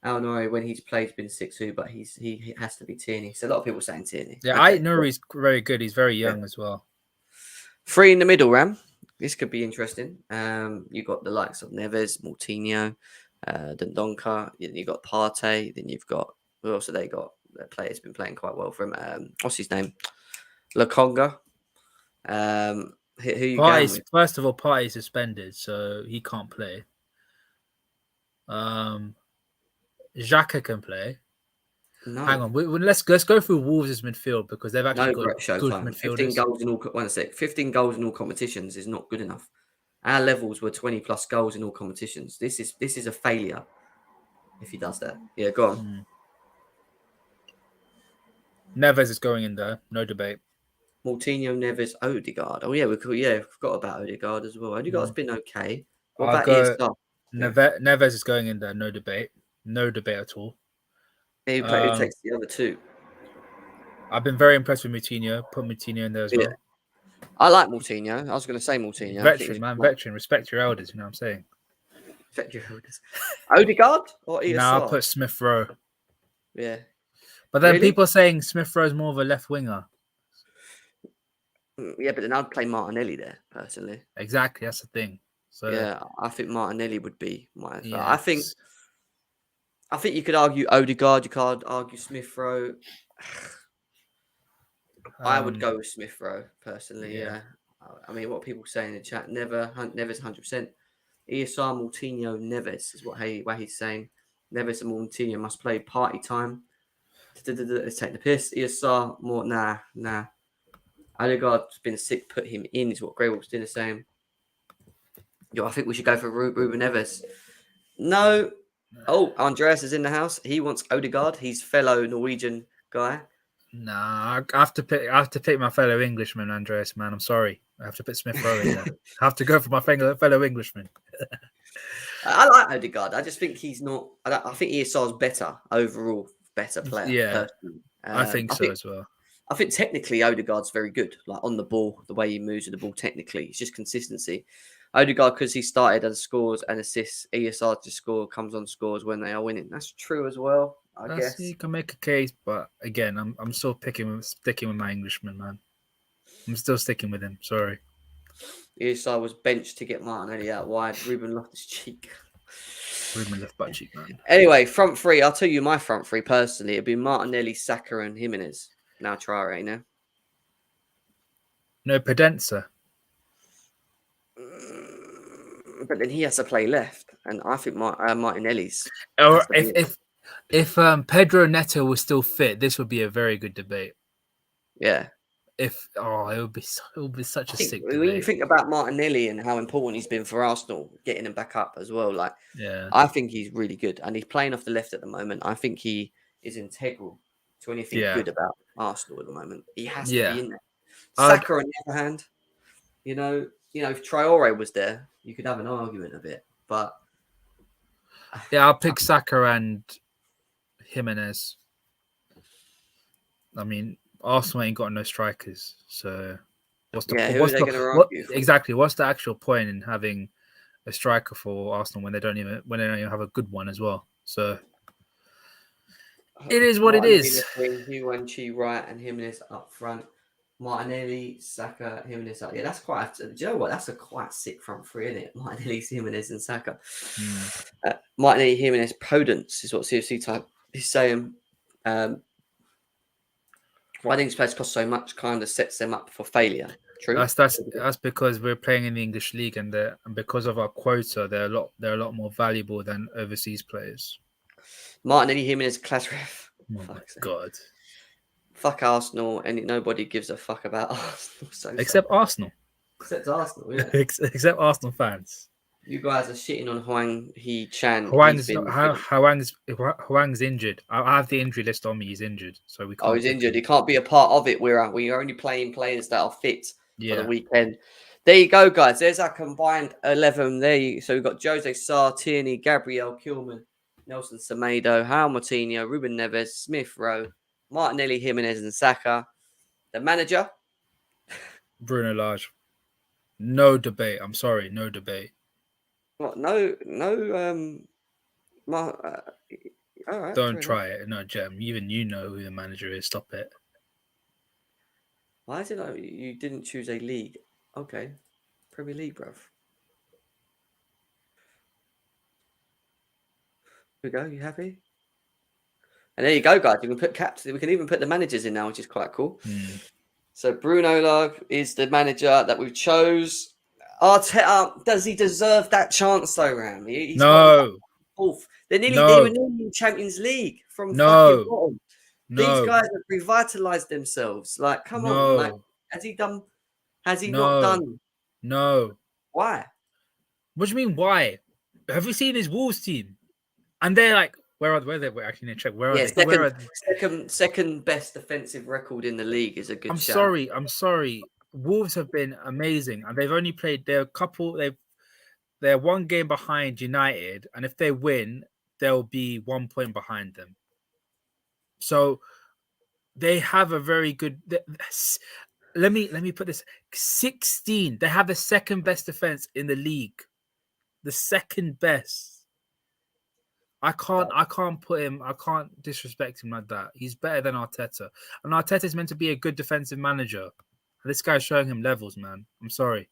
Al Nouri, when he's played, has been 6-2, but he has to be Tierney. So a lot of people saying Tierney. Yeah, okay. Nouri's very good. He's very young as well. Three in the middle, Ram. This could be interesting. You got the likes of Neves, Moutinho, Dendonka. You got Partey. Then you've got who else have they got? Their player's been playing quite well for him. What's his name? Lokonga. Who you going with? First of all, Partey's suspended, so he can't play. Xhaka can play. No. Hang on, let's go through Wolves' midfield because they've actually got good midfielders. 15 goals in all. 15 goals in all competitions is not good enough. Our levels were 20 plus goals in all competitions. This is a failure if he does that. Yeah, go on. Neves is going in there, no debate. Moutinho, Neves, Odegaard. Oh, yeah, we forgot about Odegaard as well. Odegaard's been okay. What I'll about go. ESR? Neves is going in there. No debate. No debate at all. Who takes the other two? I've been very impressed with Moutinho. Put Moutinho in there as well. I like Moutinho. I was going to say Moutinho. Veteran, man. Veteran. Respect your elders. You know what I'm saying? Respect your elders. Odegaard or ESR? Now I'll put Smith Rowe. Yeah. But then people are saying Smith Rowe's more of a left winger. Yeah, but then I'd play Martinelli there, personally. Exactly. That's the thing. So yeah, I think Martinelli would be my... Yeah, I think you could argue Odegaard. You can't argue Smith Rowe. I would go with Smith Rowe, personally, yeah. I mean, what people say in the chat, Neves 100%. ESR, Moutinho, Neves is what he's saying. Neves and Moutinho must play party time. Let's take the piss. ESR, more, nah. Odegaard's been sick, put him in, is what Grey Wolf's doing the same. I think we should go for Ruben Neves. No. Oh, Andreas is in the house. He wants Odegaard. He's fellow Norwegian guy. Nah, I have to pick my fellow Englishman, Andreas, man. I'm sorry. I have to put Smith Rowe in there. I have to go for my fellow Englishman. I like Odegaard. I just think he's not... I think ESR's better overall. Better player. Yeah, I think so as well. I think technically Odegaard's very good. Like on the ball, the way he moves with the ball technically. It's just consistency. Odegaard, because he started and scores and assists, ESR to comes on scores when they are winning. That's true as well, I guess. You can make a case, but again, I'm still sticking with my Englishman, man. I'm still sticking with him. Sorry. ESR was benched to get Martinelli out wide. Ruben Loftus-Cheek. Ruben left butt cheek, man. Anyway, front three. I'll tell you my front three personally. It'd be Martinelli, Saka, and Jimenez. Now Traore, no? No, Pedenza. But then he has to play left, and I think Martinelli's. Or if Pedro Neto was still fit, this would be a very good debate. Yeah. It would be such a sick debate. When you think about Martinelli and how important he's been for Arsenal, getting him back up as well, yeah, I think he's really good, and he's playing off the left at the moment. I think he is integral to anything good about Arsenal at the moment. He has to be in there. Saka, on the other hand, you know, if Traore was there, you could have an argument of it, but I'll pick Saka and Jimenez. I mean, Arsenal ain't got no strikers, so what's the actual point in having a striker for Arsenal when they don't even have a good one as well? So it is what it is. Yuanchi right and Jimenez up front. Martinelli, Saka, Jimenez up. Yeah, that's quite. Do you know what? That's a quite sick front three, isn't it? Martinelli, Jimenez, and Saka. Martinelli, Jimenez, Podence is what CFC type is saying. Why these players cost so much kind of sets them up for failure. True. That's because we're playing in the English league, and because of our quota, they're a lot more valuable than overseas players. Martinelli, Jimenez, class ref. Oh my God. Fuck Arsenal, and nobody gives a fuck about Arsenal. Except Arsenal. Except Arsenal, yeah. Except Arsenal fans. You guys are shitting on Huang Hee-chan. Huang's injured. I have the injury list on me. He's injured, so we can't. Oh, he's injured. He can't be a part of it. We're only playing players that are fit for the weekend. There you go, guys. There's our combined 11 there. So we've got Jose Sarr, Tierney, Gabriel Kilman, Nelson Semedo, Hal Moutinho, Ruben Neves, Smith Rowe, Martinelli, Jimenez, and Saka. The manager? Bruno Lage. No debate. I'm sorry. No debate. What? No. All right. Don't try it. No, Jem. Even you know who the manager is. Stop it. Why is it like you didn't choose a league? Okay. Premier League, bruv. Here we go. You happy? And there you go, guys. You can put captains. We can even put the managers in now, which is quite cool. So Bruno Lage is the manager that we chose. Arteta, does he deserve that chance though, Ram? No. They were nearly in Champions League from fucking bottom. These guys have revitalized themselves. Like, come on, like, has he done? Has he not done? No. Why? What do you mean? Why? Have you seen his Wolves team? And they're like Where are they? We're actually need to check. Where are Yeah, they? Where are they? second best defensive record in the league is a good I'm shout. sorry. I'm sorry. Wolves have been amazing, and they've only played their couple. They're one game behind United, and if they win, they'll be 1 point behind them. So they have a very good. Let me put this: 16. They have the second best defense in the league. The second best. I can't put him. I can't disrespect him like that. He's better than Arteta, and Arteta is meant to be a good defensive manager. This guy's showing him levels, man. I'm sorry.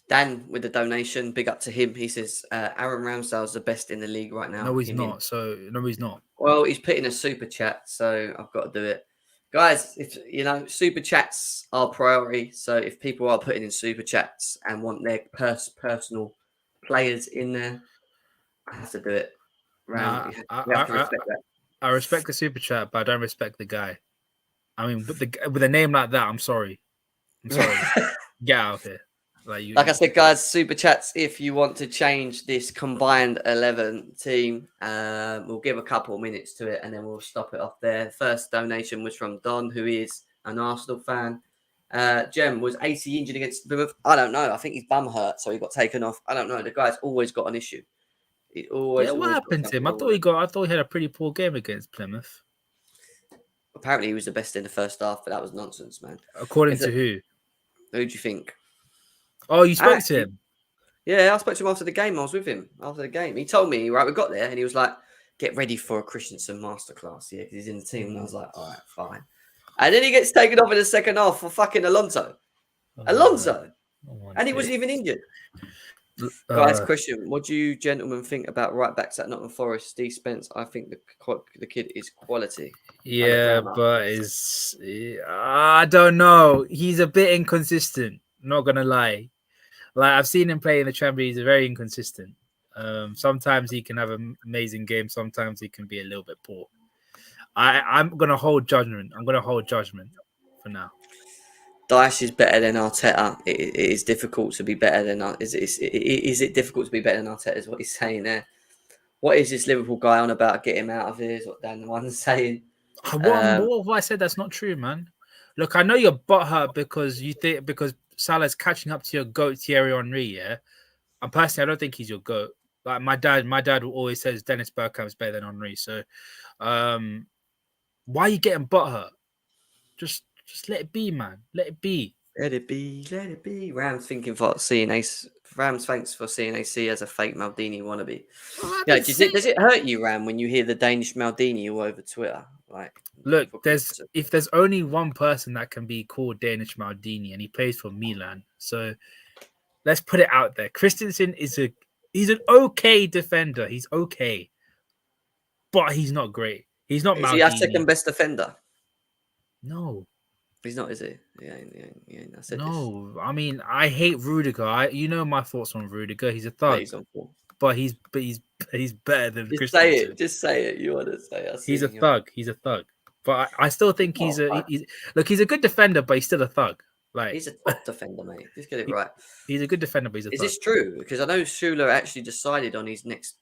Dan with the donation, big up to him. He says Aaron Ramsdale's the best in the league right now. No, he's not. So no, he's not. Well, he's put in a super chat, so I've got to do it. Guys, if super chats are priority. So if people are putting in super chats and want their personal players in there, I have to do it. Nah, you have to respect that. I respect the super chat, but I don't respect the guy. I mean, with a name like that, I'm sorry. Get out of here. Like I said, guys, super chats. If you want to change this combined 11 team, we'll give a couple of minutes to it, and then we'll stop it off there. First donation was from Don, who is an Arsenal fan. Jem, was AC injured against Plymouth? I don't know. I think his bum hurt, so he got taken off. I don't know. The guy's always got an issue. What happened to him? I thought he had a pretty poor game against Plymouth. Apparently, he was the best in the first half, but that was nonsense, man. According to who? Who do you think? Oh, you spoke to him? Yeah, I spoke to him after the game. I was with him after the game. He told me, right, we got there, and he was like, get ready for a Christensen masterclass, yeah, because he's in the team. And I was like, all right, fine. And then he gets taken off in the second half for fucking Alonso. And he wasn't even injured. Guys, question. What do you gentlemen think about right backs at Nottingham Forest? Steve Spence, I think the kid is quality. Yeah, but I don't know. He's a bit inconsistent, not going to lie. Like, I've seen him play in the Champions League. He's very inconsistent. Sometimes he can have an amazing game. Sometimes he can be a little bit poor. I'm going to hold judgment. For now. Dyche is better than Arteta. It is difficult to be better than is it difficult to be better than Arteta? Is what he's saying there. What is this Liverpool guy on about? Get him out of here. Is what Dan one's saying. What have I said? That's not true, man. Look, I know you're butthurt because Salah's catching up to your GOAT Thierry Henry. Yeah, and personally, I don't think he's your GOAT. Like my dad always says Dennis Bergkamp's better than Henry. So, why are you getting butthurt? Just let it be, man. Let it be. Let it be. Rams thanks for seeing AC as a fake Maldini wannabe. Yeah, does it hurt you, Ram, when you hear the Danish Maldini all over Twitter? Like, look, if there's only one person that can be called Danish Maldini, and he plays for Milan. So let's put it out there. Christensen he's an okay defender. He's okay, but he's not great. He's not Maldini. Is he our second best defender? No. He's not, is he? Yeah. No, I mean, I hate Rudiger. You know my thoughts on Rudiger. He's a thug. He's on form. But he's better than Just Christensen. Just say it. You want to say it. He's a thug. He's a thug. But I still think he's a good defender, but he's still a thug. Like, he's a top defender, mate. Just get it right. He's a good defender, but he's a thug. Is this true? Because I know Schuler actually decided on his next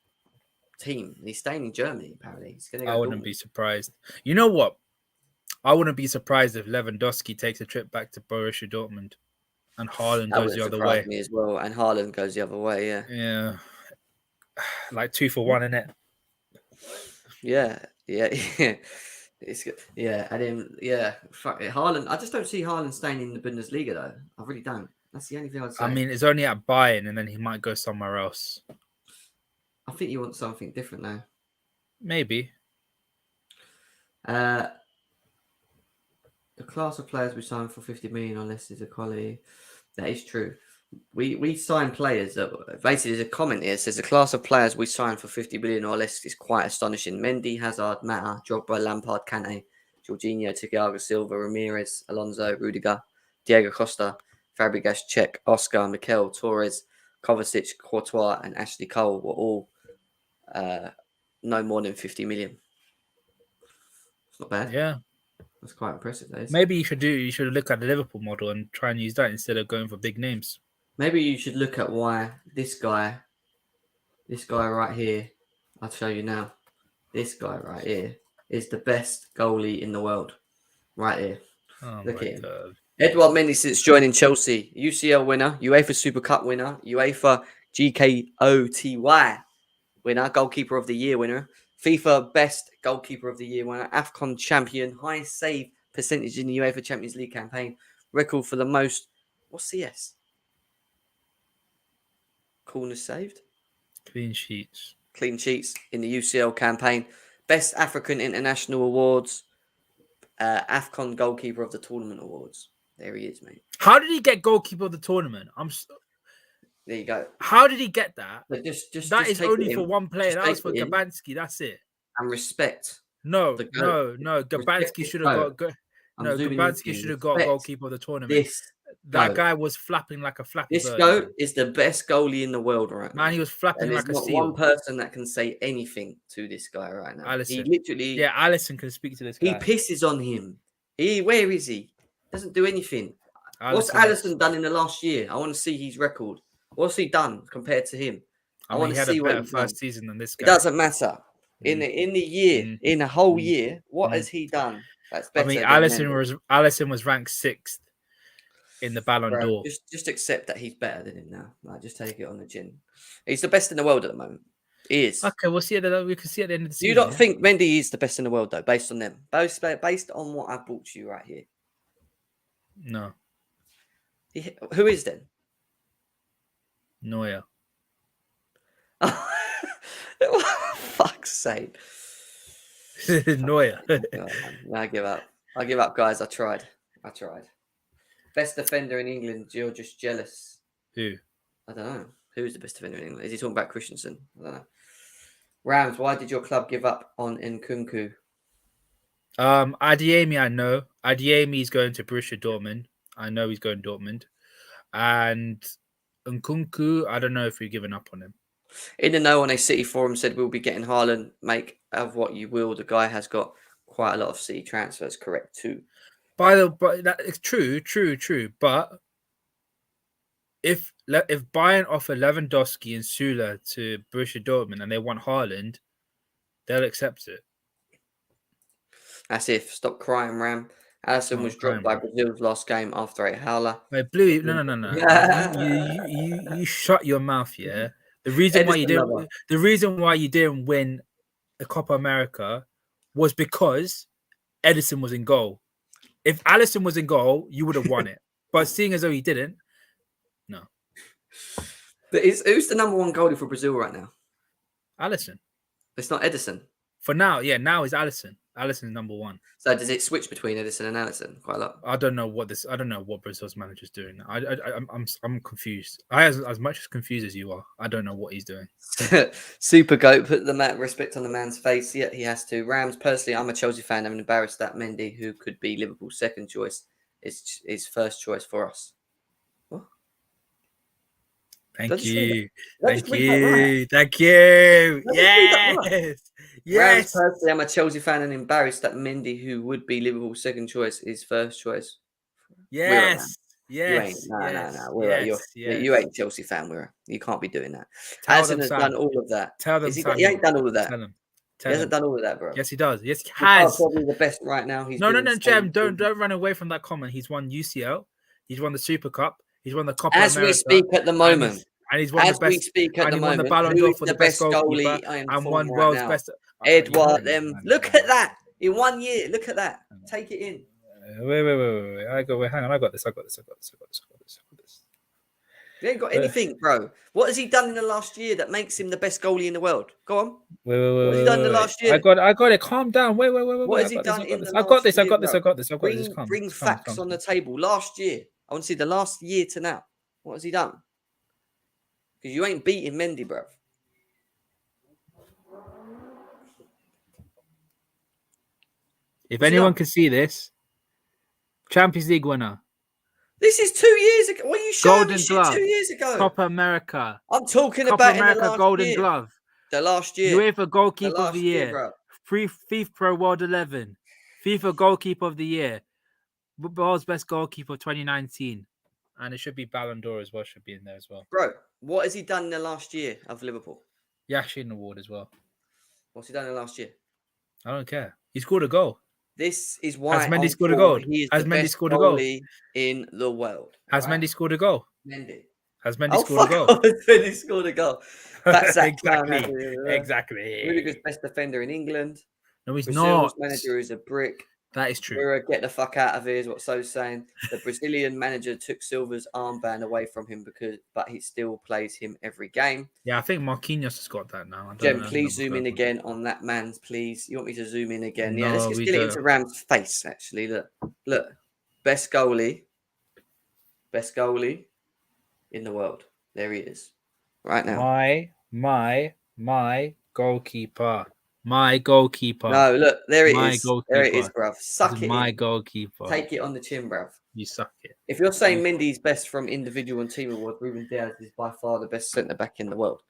team. He's staying in Germany, apparently. He's gonna go I wouldn't be surprised. You know what? I wouldn't be surprised if Lewandowski takes a trip back to Borussia Dortmund and Haaland goes the other way. Me as well, and Haaland goes the other way. Yeah. Yeah. Like 2 for 1, innit? Yeah. It's good. Yeah, and then fuck it. Haaland. I just don't see Haaland staying in the Bundesliga though. I really don't. That's the only thing I'd say. I mean, it's only at Bayern, and then he might go somewhere else. I think you want something different now. Maybe. The class of players we sign for 50 million or less is a quality. That is true. We sign players that basically there's a comment here. It says the class of players we sign for 50 million or less is quite astonishing. Mendy, Hazard, Mata, Drogba, Lampard, Kante, Jorginho, Thiago Silva, Ramirez, Alonso, Rudiger, Diego Costa, Fabregas, Cech, Oscar, Mikel, Torres, Kovacic, Courtois, and Ashley Cole were all no more than 50 million. It's not bad. Yeah. That's quite impressive. Maybe you should look at the Liverpool model and try and use that instead of going for big names. Maybe you should look at why this guy right here, I'll show you now. This guy right here is the best goalie in the world. Right here. Oh Look my at him. God. Edouard Mendy since joining Chelsea. UCL winner, UEFA Super Cup winner, UEFA GKOTY winner, goalkeeper of the year winner, FIFA best goalkeeper of the year winner, AFCON champion, highest save percentage in the UEFA Champions League campaign, record for the most. What's CS? Corners saved? Clean sheets. Clean sheets in the UCL campaign, best African international awards, AFCON goalkeeper of the tournament awards. There he is, mate. How did he get goalkeeper of the tournament? There you go. How did he get that? But just That is take only it for in. one player. Just That was take for it in Gabansky. That's it. and respect. No. the goat. Respect Gabansky this should have goat. got. I'm No, zooming Gabansky in. should have got Respect goalkeeper of the tournament. This That goat. guy was flapping like a flappy This bird. goat is the best goalie in the world right now. Man, he was flapping And like there's a not seal. one person that can say anything to this guy right now. Alisson. He literally, Yeah, Alisson can speak to this he guy. pisses on him. Where is he? Doesn't do anything. What's Alisson Alisson done in the last year? I want to see his record. What's he done compared to him? I mean, want he to had see a what better he's done. first season than this It guy. doesn't matter. In the year, in a whole year, what has he done? That's better. I mean, than Alisson was ranked 6th in the Ballon d'Or. Just accept that he's better than him now. Like, just take it on the chin. He's the best in the world at the moment. He is. Okay, we'll see. We can see at the end of the season. You don't think Mendy is the best in the world though, based on them, based on what I've brought to you right here? No. Who is then? Neuer. Fuck's sake. Neuer. I give up. I give up, guys. I tried. Best defender in England. You're just jealous. Who? I don't know. Who's the best defender in England? Is he talking about Christensen? I don't know. Rams, why did your club give up on Nkunku? Adeyemi, I know. Adeyemi is going to Borussia Dortmund. I know he's going Dortmund. And Nkunku, I don't know if we've given up on him. In the know on a City forum said we'll be getting Haaland. Make of what you will. The guy has got quite a lot of City transfers, correct too. But that is true. But if Bayern offer Lewandowski and Süle to Borussia Dortmund and they want Haaland, they'll accept it. That's if. Stop crying, Ram. Alisson was dropped by Brazil's last game after a howler. Wait, Blue, no. you shut your mouth, yeah. The reason why you didn't win the Copa America was because Edison was in goal. If Alisson was in goal, you would have won it. But seeing as though he didn't, no. But who's the number one goalie for Brazil right now? Alisson. It's not Edison. For now, yeah. Now it's Alisson. Alisson's number one. So does it switch between Edison and Alisson quite a lot? I don't know what Brazil's manager's doing. I'm confused. I as much as confused as you are. I don't know what he's doing. Super goat, put the respect on the man's face. Yeah, he has to. Rams, personally, I'm a Chelsea fan. I'm embarrassed that Mendy, who could be Liverpool's second choice, is first choice for us. What? Thank you. Yes. Rams, personally, I'm a Chelsea fan and embarrassed that Mendy, who would be Liverpool's second choice, is first choice. Yes. You ain't. No. You ain't Chelsea fan, Wira. You can't be doing that. Alisson has done all of that. Tell them. He ain't done all of that. Tell him. He hasn't done all of that, bro. Yes, he does. Yes, he has. Probably the best right now. No, Jem. Don't run away from that comment. He's won UCL. He's won the Super Cup. He's won the Copa America. As we speak at the moment. And he's won the best. We speak at the moment. Won the Ballon d'Or for the best goalkeeper and won world's best. Edouard, look at that in 1 year. Look at that. Take it in. Wait. Hang on. I got this. He ain't got anything, bro. What has he done in the last year that makes him the best goalie in the world? Go on. What has he done in the last year? I got it. Calm down. Wait. What has he done in the last year? Bring facts on the table. Last year. I want to see the last year to now. What has he done? Because you ain't beating Mendy, bro. If anyone can see this, Champions League winner. This is 2 years ago. What are you showing me? 2 years ago. Copa America. I'm talking about America in the last Golden year. Glove. The last year. UEFA Goalkeeper of the Year. FIFA Pro World 11. FIFA Goalkeeper of the Year. World's Best Goalkeeper 2019. And it should be Ballon d'Or as well. Should be in there as well. Bro, what has he done in the last year of Liverpool? Yashin Award as well. What's he done in the last year? I don't care. He scored a goal. This is why Has Mendy I scored a thought goal? he is Has the Mendy best scored a goal? goalie in the world. Has Right? Mendy scored a goal? Mendy. Has Mendy Oh, scored a fuck goal? off. Mendy scored a goal. Fat sack clown. Exactly. Exactly. Rudiger's best defender in England. No, he's Brazil's not. manager is a brick. That is true. Moura, get the fuck out of here is what So's saying. The Brazilian manager took Silva's armband away from him but he still plays him every game. Yeah, I think Marquinhos has got that now. Jem, please zoom in again on that man's, please. You want me to zoom in again? Yeah, let's No, just we get it don't. into Ram's face, actually. Look. Best goalie in the world. There he is. Right now. My goalkeeper. My goalkeeper. No, look, there it My is. goalkeeper. There it is, bruv. Suck This it is my in. goalkeeper. Take it on the chin, bruv. You suck it. If you're saying Mendy's best from individual and team award, Ruben Diaz is by far the best centre back in the world.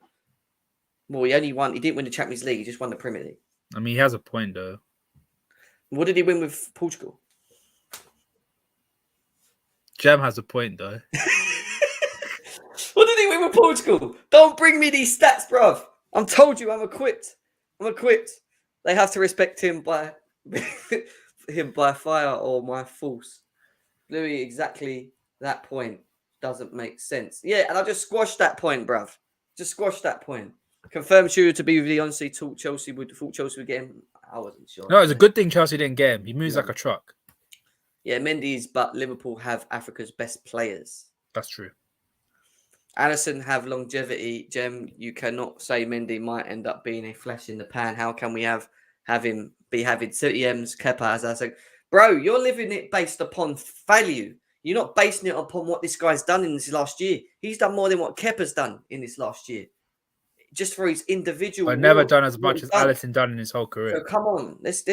Well, he didn't win the Champions League, he just won the Premier League. I mean, he has a point though. What did he win with Portugal? Jem has a point though. What did he win with Portugal? Don't bring me these stats, bruv. I'm told you I'm equipped. They have to respect him by fire or my force. Louis, exactly that point doesn't make sense. Yeah, and I just squashed that point, bruv. Just squashed that point. Confirmed Shooter to be with the honestly thought Chelsea would get him. I wasn't sure. No, it's a good thing Chelsea didn't get him. He moves like a truck. Yeah, Mendy's, but Liverpool have Africa's best players. That's true. Allison have longevity. Jem, you cannot say Mendy might end up being a flash in the pan. How can we have him be having CTMs, Kepa, as I said? Bro, you're living it based upon value. You're not basing it upon what this guy's done in this last year. He's done more than what Kepa's done in this last year. Just for his individual. But never done as much as Allison done in his whole career. So come on, let's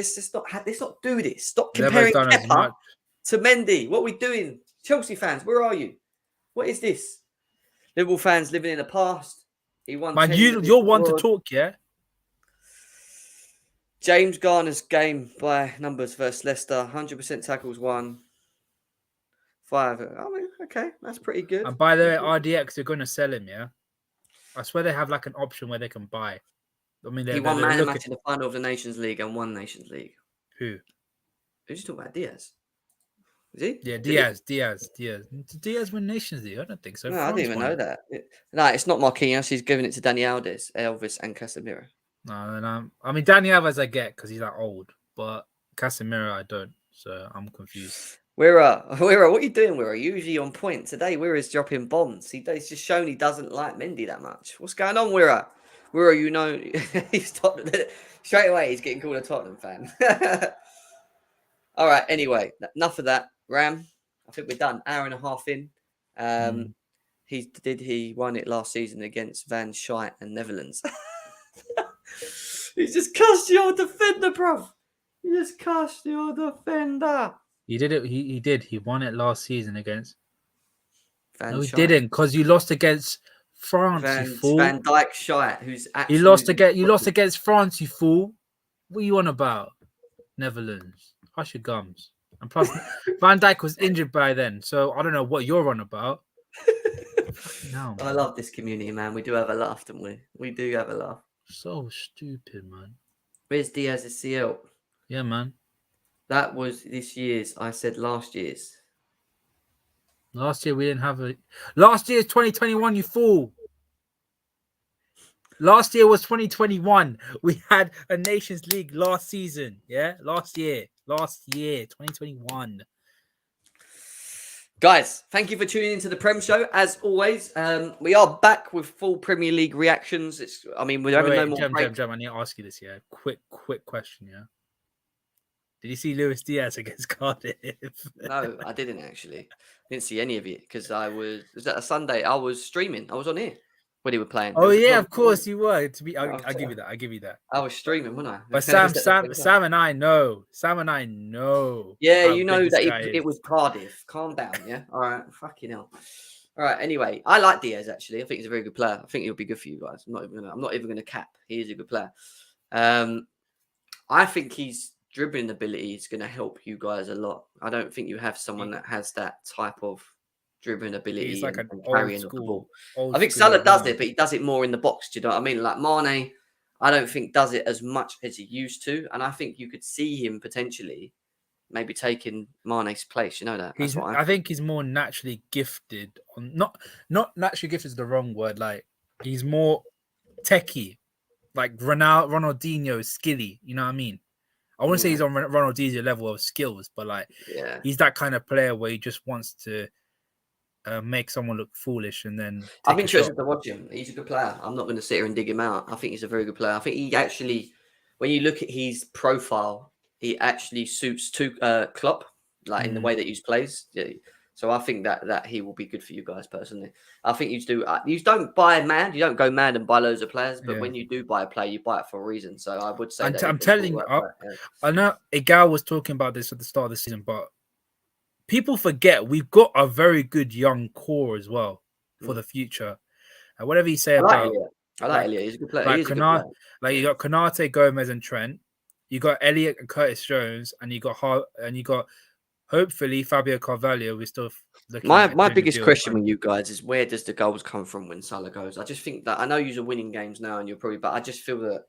not do this. Stop comparing Kepa to Mendy. What are we doing? Chelsea fans, where are you? What is this? Liverpool fans living in the past. He won. Man, you're one to talk, yeah? James Garner's game by numbers versus Leicester. 100% tackles won. 5. I mean, okay, that's pretty good. And by the way, RDX, they're going to sell him, yeah? I swear they have like an option where they can buy. I mean, he won man of match in the final of the Nations League and won Nations League. Who? Who's talking about? Diaz? Is he? Yeah, Diaz. Did Diaz win Nations League? I don't think so. No, I didn't even know that. No, it's not Marquinhos. He's giving it to Dani Elvis, and Casemiro. No. I mean, Dani Alves I get because he's that old, but Casemiro I don't. So I'm confused. Wira, what are you doing, Wira? Usually on point. Today, Wira's dropping bombs. He's just shown he doesn't like Mendy that much. What's going on, Wira? Wira, you know, he's straight away. He's getting called a Tottenham fan. All right. Anyway, enough of that. Ram, I think we're done. Hour and a half in. He won it last season against Van Schijt and Netherlands. He's just cussed your defender, bruv. He just cussed your defender. He did it. He did. He won it last season against. No, he didn't, because you lost against France. You fool. Van Dijk Schijt, who's actually you lost against France. You fool. What are you on about? Netherlands. Hush your gums. And plus, Van Dijk was injured by then, so I don't know what you're on about. No, I love this community, man. We do have a laugh, don't we? We do have a laugh. So stupid, man. Where's Diaz's CL? Yeah, man. That was this year's. I said last year's. Last year we didn't have a. Last year's 2021. You fool. Last year was 2021. We had a Nations League last season. Yeah, last year, 2021. Guys, thank you for tuning into the Prem Show. As always, we are back with full Premier League reactions. We're having no more break. Jem, I need to ask you this, yeah? Quick question, yeah? Did you see Luis Diaz against Cardiff? No, I didn't actually. Didn't see any of it because was that a Sunday? I was streaming. I was on here when he was playing. Oh yeah, of course you were. I'll give you that. I was streaming, wasn't I? But Sam and I know. Yeah, you know that it was Cardiff. Calm down, yeah. All right, fucking hell. All right. Anyway, I like Diaz actually. I think he's a very good player. I think he'll be good for you guys. I'm not even gonna cap. He is a good player. I think his dribbling ability is going to help you guys a lot. I don't think you have someone that has that type of dribbling ability. He's like an carrying old the ball. school. I think Salah does it, but he does it more in the box. Do you know what I mean? Like Mane, I don't think does it as much as he used to. And I think you could see him potentially maybe taking Mane's place. You know that? That's what I think he's more naturally gifted. Not naturally gifted is the wrong word. Like he's more techie, like Ronaldinho skilly. You know what I mean? I wouldn't say he's on Ronaldinho level of skills, but like he's that kind of player where he just wants to make someone look foolish and then take I'm a shot. interested to watch him. He's a good player. I'm not going to sit here and dig him out. I think he's a very good player. I think he actually, when you look at his profile, he actually suits to Klopp, like in the way that he plays. Yeah. So I think that he will be good for you guys personally. I think you don't buy mad. You don't go mad and buy loads of players. But when you do buy a player, you buy it for a reason. So I would say that I'm he's telling you, I know Egal was talking about this at the start of the season, but people forget we've got a very good young core as well for the future. And whatever you say about, I like Elliot. He's a good player. Like He's a good player. Like you got Konate, Gomez, and Trent. You got Elliot and Curtis Jones, and you got hopefully Fabio Carvalho. We're still looking. My biggest question with you guys is where does the goals come from when Salah goes? I just think that I know you're winning games now, and you're probably, but I just feel that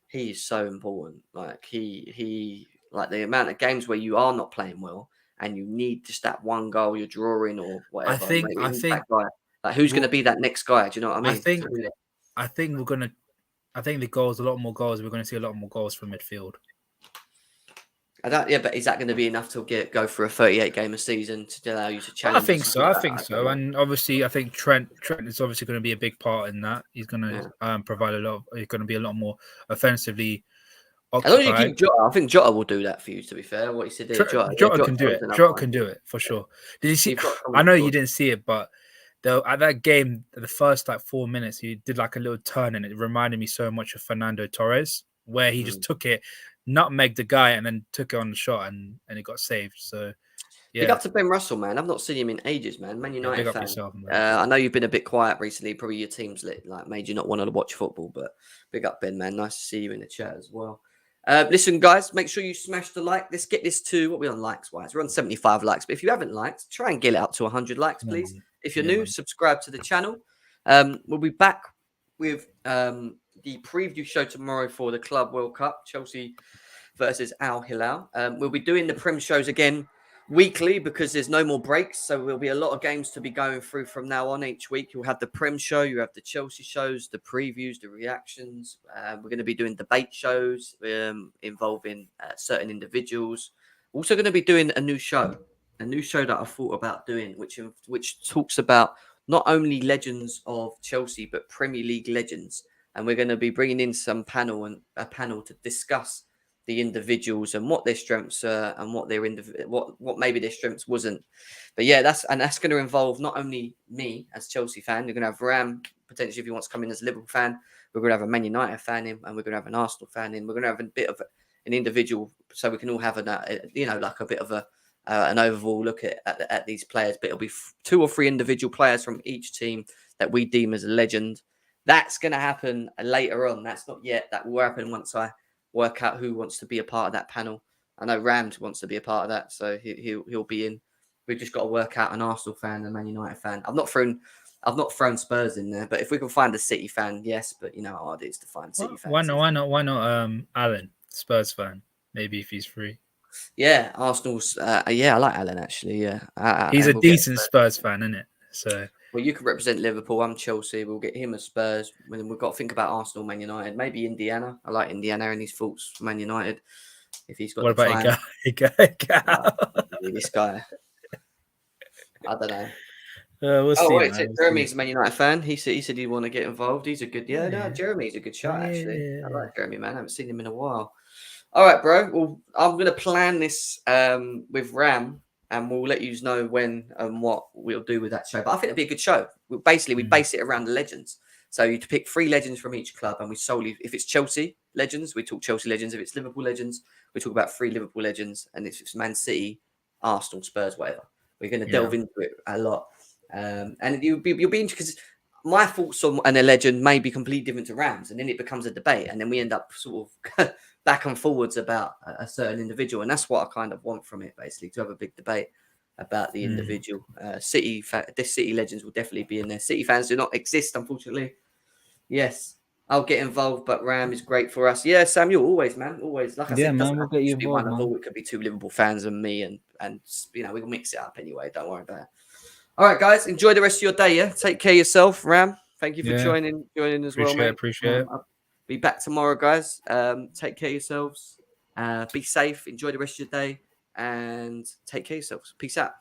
he is so important. Like he like the amount of games where you are not playing well and you need just that one goal you're drawing or whatever. I think that guy. Like who's going to be that next guy? Do you know what I mean? I think the goals, a lot more goals. We're going to see a lot more goals from midfield. But is that going to be enough to go for a 38 game a season to allow you to challenge? I think so. And obviously, I think Trent is obviously going to be a big part in that. He's going to provide he's going to be a lot more offensively occupied. As long as you keep Jota, I think Jota will do that for you. To be fair, what he said there, Jota can do it. Jota can do it for sure. Did you see? I know you didn't see it, but at that game, the first 4 minutes, he did like a little turn, and it reminded me so much of Fernando Torres, where he just took it, nutmegged the guy, and then took it on the shot, and it got saved. So, yeah. Big up to Ben Russell, man. I've not seen him in ages, man. Man United fan. Yourself, I know you've been a bit quiet recently. Probably your team's made you not want to watch football, but big up, Ben, man. Nice to see you in the chat as well. Listen, guys, make sure you smash the like. Let's get this to what we're on likes wise. We're on 75 likes, but if you haven't liked, try and get it up to 100 likes, please. If you're new, subscribe to the channel. We'll be back with the preview show tomorrow for the Club World Cup, Chelsea versus Al Hilal. We'll be doing the Prem shows again weekly because there's no more breaks. So there'll be a lot of games to be going through from now on each week. You'll have the Prem show, you have the Chelsea shows, the previews, the reactions. We're going to be doing debate shows involving certain individuals. Also going to be doing a new show that I thought about doing, which talks about not only legends of Chelsea, but Premier League legends. And we're going to be bringing in a panel to discuss the individuals and what their strengths are and what what maybe their strengths wasn't. But yeah, that's going to involve not only me as Chelsea fan. You're going to have Ram potentially if he wants to come in as a Liverpool fan. We're going to have a Man United fan in, and we're going to have an Arsenal fan in. We're going to have a bit of an individual, so we can all have a bit of an overall look at these players. But it'll be 2 or 3 individual players from each team that we deem as a legend. That's going to happen later on. That's not yet. That will happen once I work out who wants to be a part of that panel. I know Rams wants to be a part of that, so he'll be in. We've just got to work out an Arsenal fan and a Man United fan. I've not thrown Spurs in there, but if we can find a City fan, yes. But you know how hard it is to find City fans. Why not Alan, Spurs fan? Maybe if he's free. Yeah, Arsenal's. I like Alan actually. Yeah, he's a decent Spurs fan, isn't it? So. Well, you can represent Liverpool. I'm Chelsea. We'll get him as Spurs. Then we've got to think about Arsenal, Man United, maybe Indiana. I like Indiana and his thoughts for Man United. If he's got what the about time. This guy? I don't know. We'll see. Wait, Jeremy's a Man United fan. He said he'd want to get involved. He's a good. No, Jeremy's a good shot actually. I like Jeremy, man. I haven't seen him in a while. All right, bro. Well, I'm going to plan this with Ram. And we'll let you know when and what we'll do with that show. But I think it'd be a good show. We base it around the legends. So you pick 3 legends from each club, and we solely, if it's Chelsea legends, we talk Chelsea legends. If it's Liverpool legends, we talk about 3 Liverpool legends. And if it's Man City, Arsenal, Spurs, whatever, we're going to delve into it a lot. And you'll be interested because my thoughts on a legend may be completely different to Ram's, and then it becomes a debate, and then we end up sort of back and forwards about a certain individual, and that's what I kind of want from it, basically, to have a big debate about the individual. City legends will definitely be in there. City fans do not exist, unfortunately. Yes, I'll get involved, but Ram is great for us. Yeah, Samuel, always, man, always. Like I Yeah, said, man, doesn't we'll have to get you just be one involved, of man. all. It could be 2 Liverpool fans and me, and we'll mix it up anyway. Don't worry about it. All right, guys, enjoy the rest of your day. Yeah, take care of yourself, Ram. Thank you for Yeah, joining as well, mate. appreciate it. I'll be back tomorrow, guys. Take care of yourselves. Be safe. Enjoy the rest of your day, and take care of yourselves. Peace out.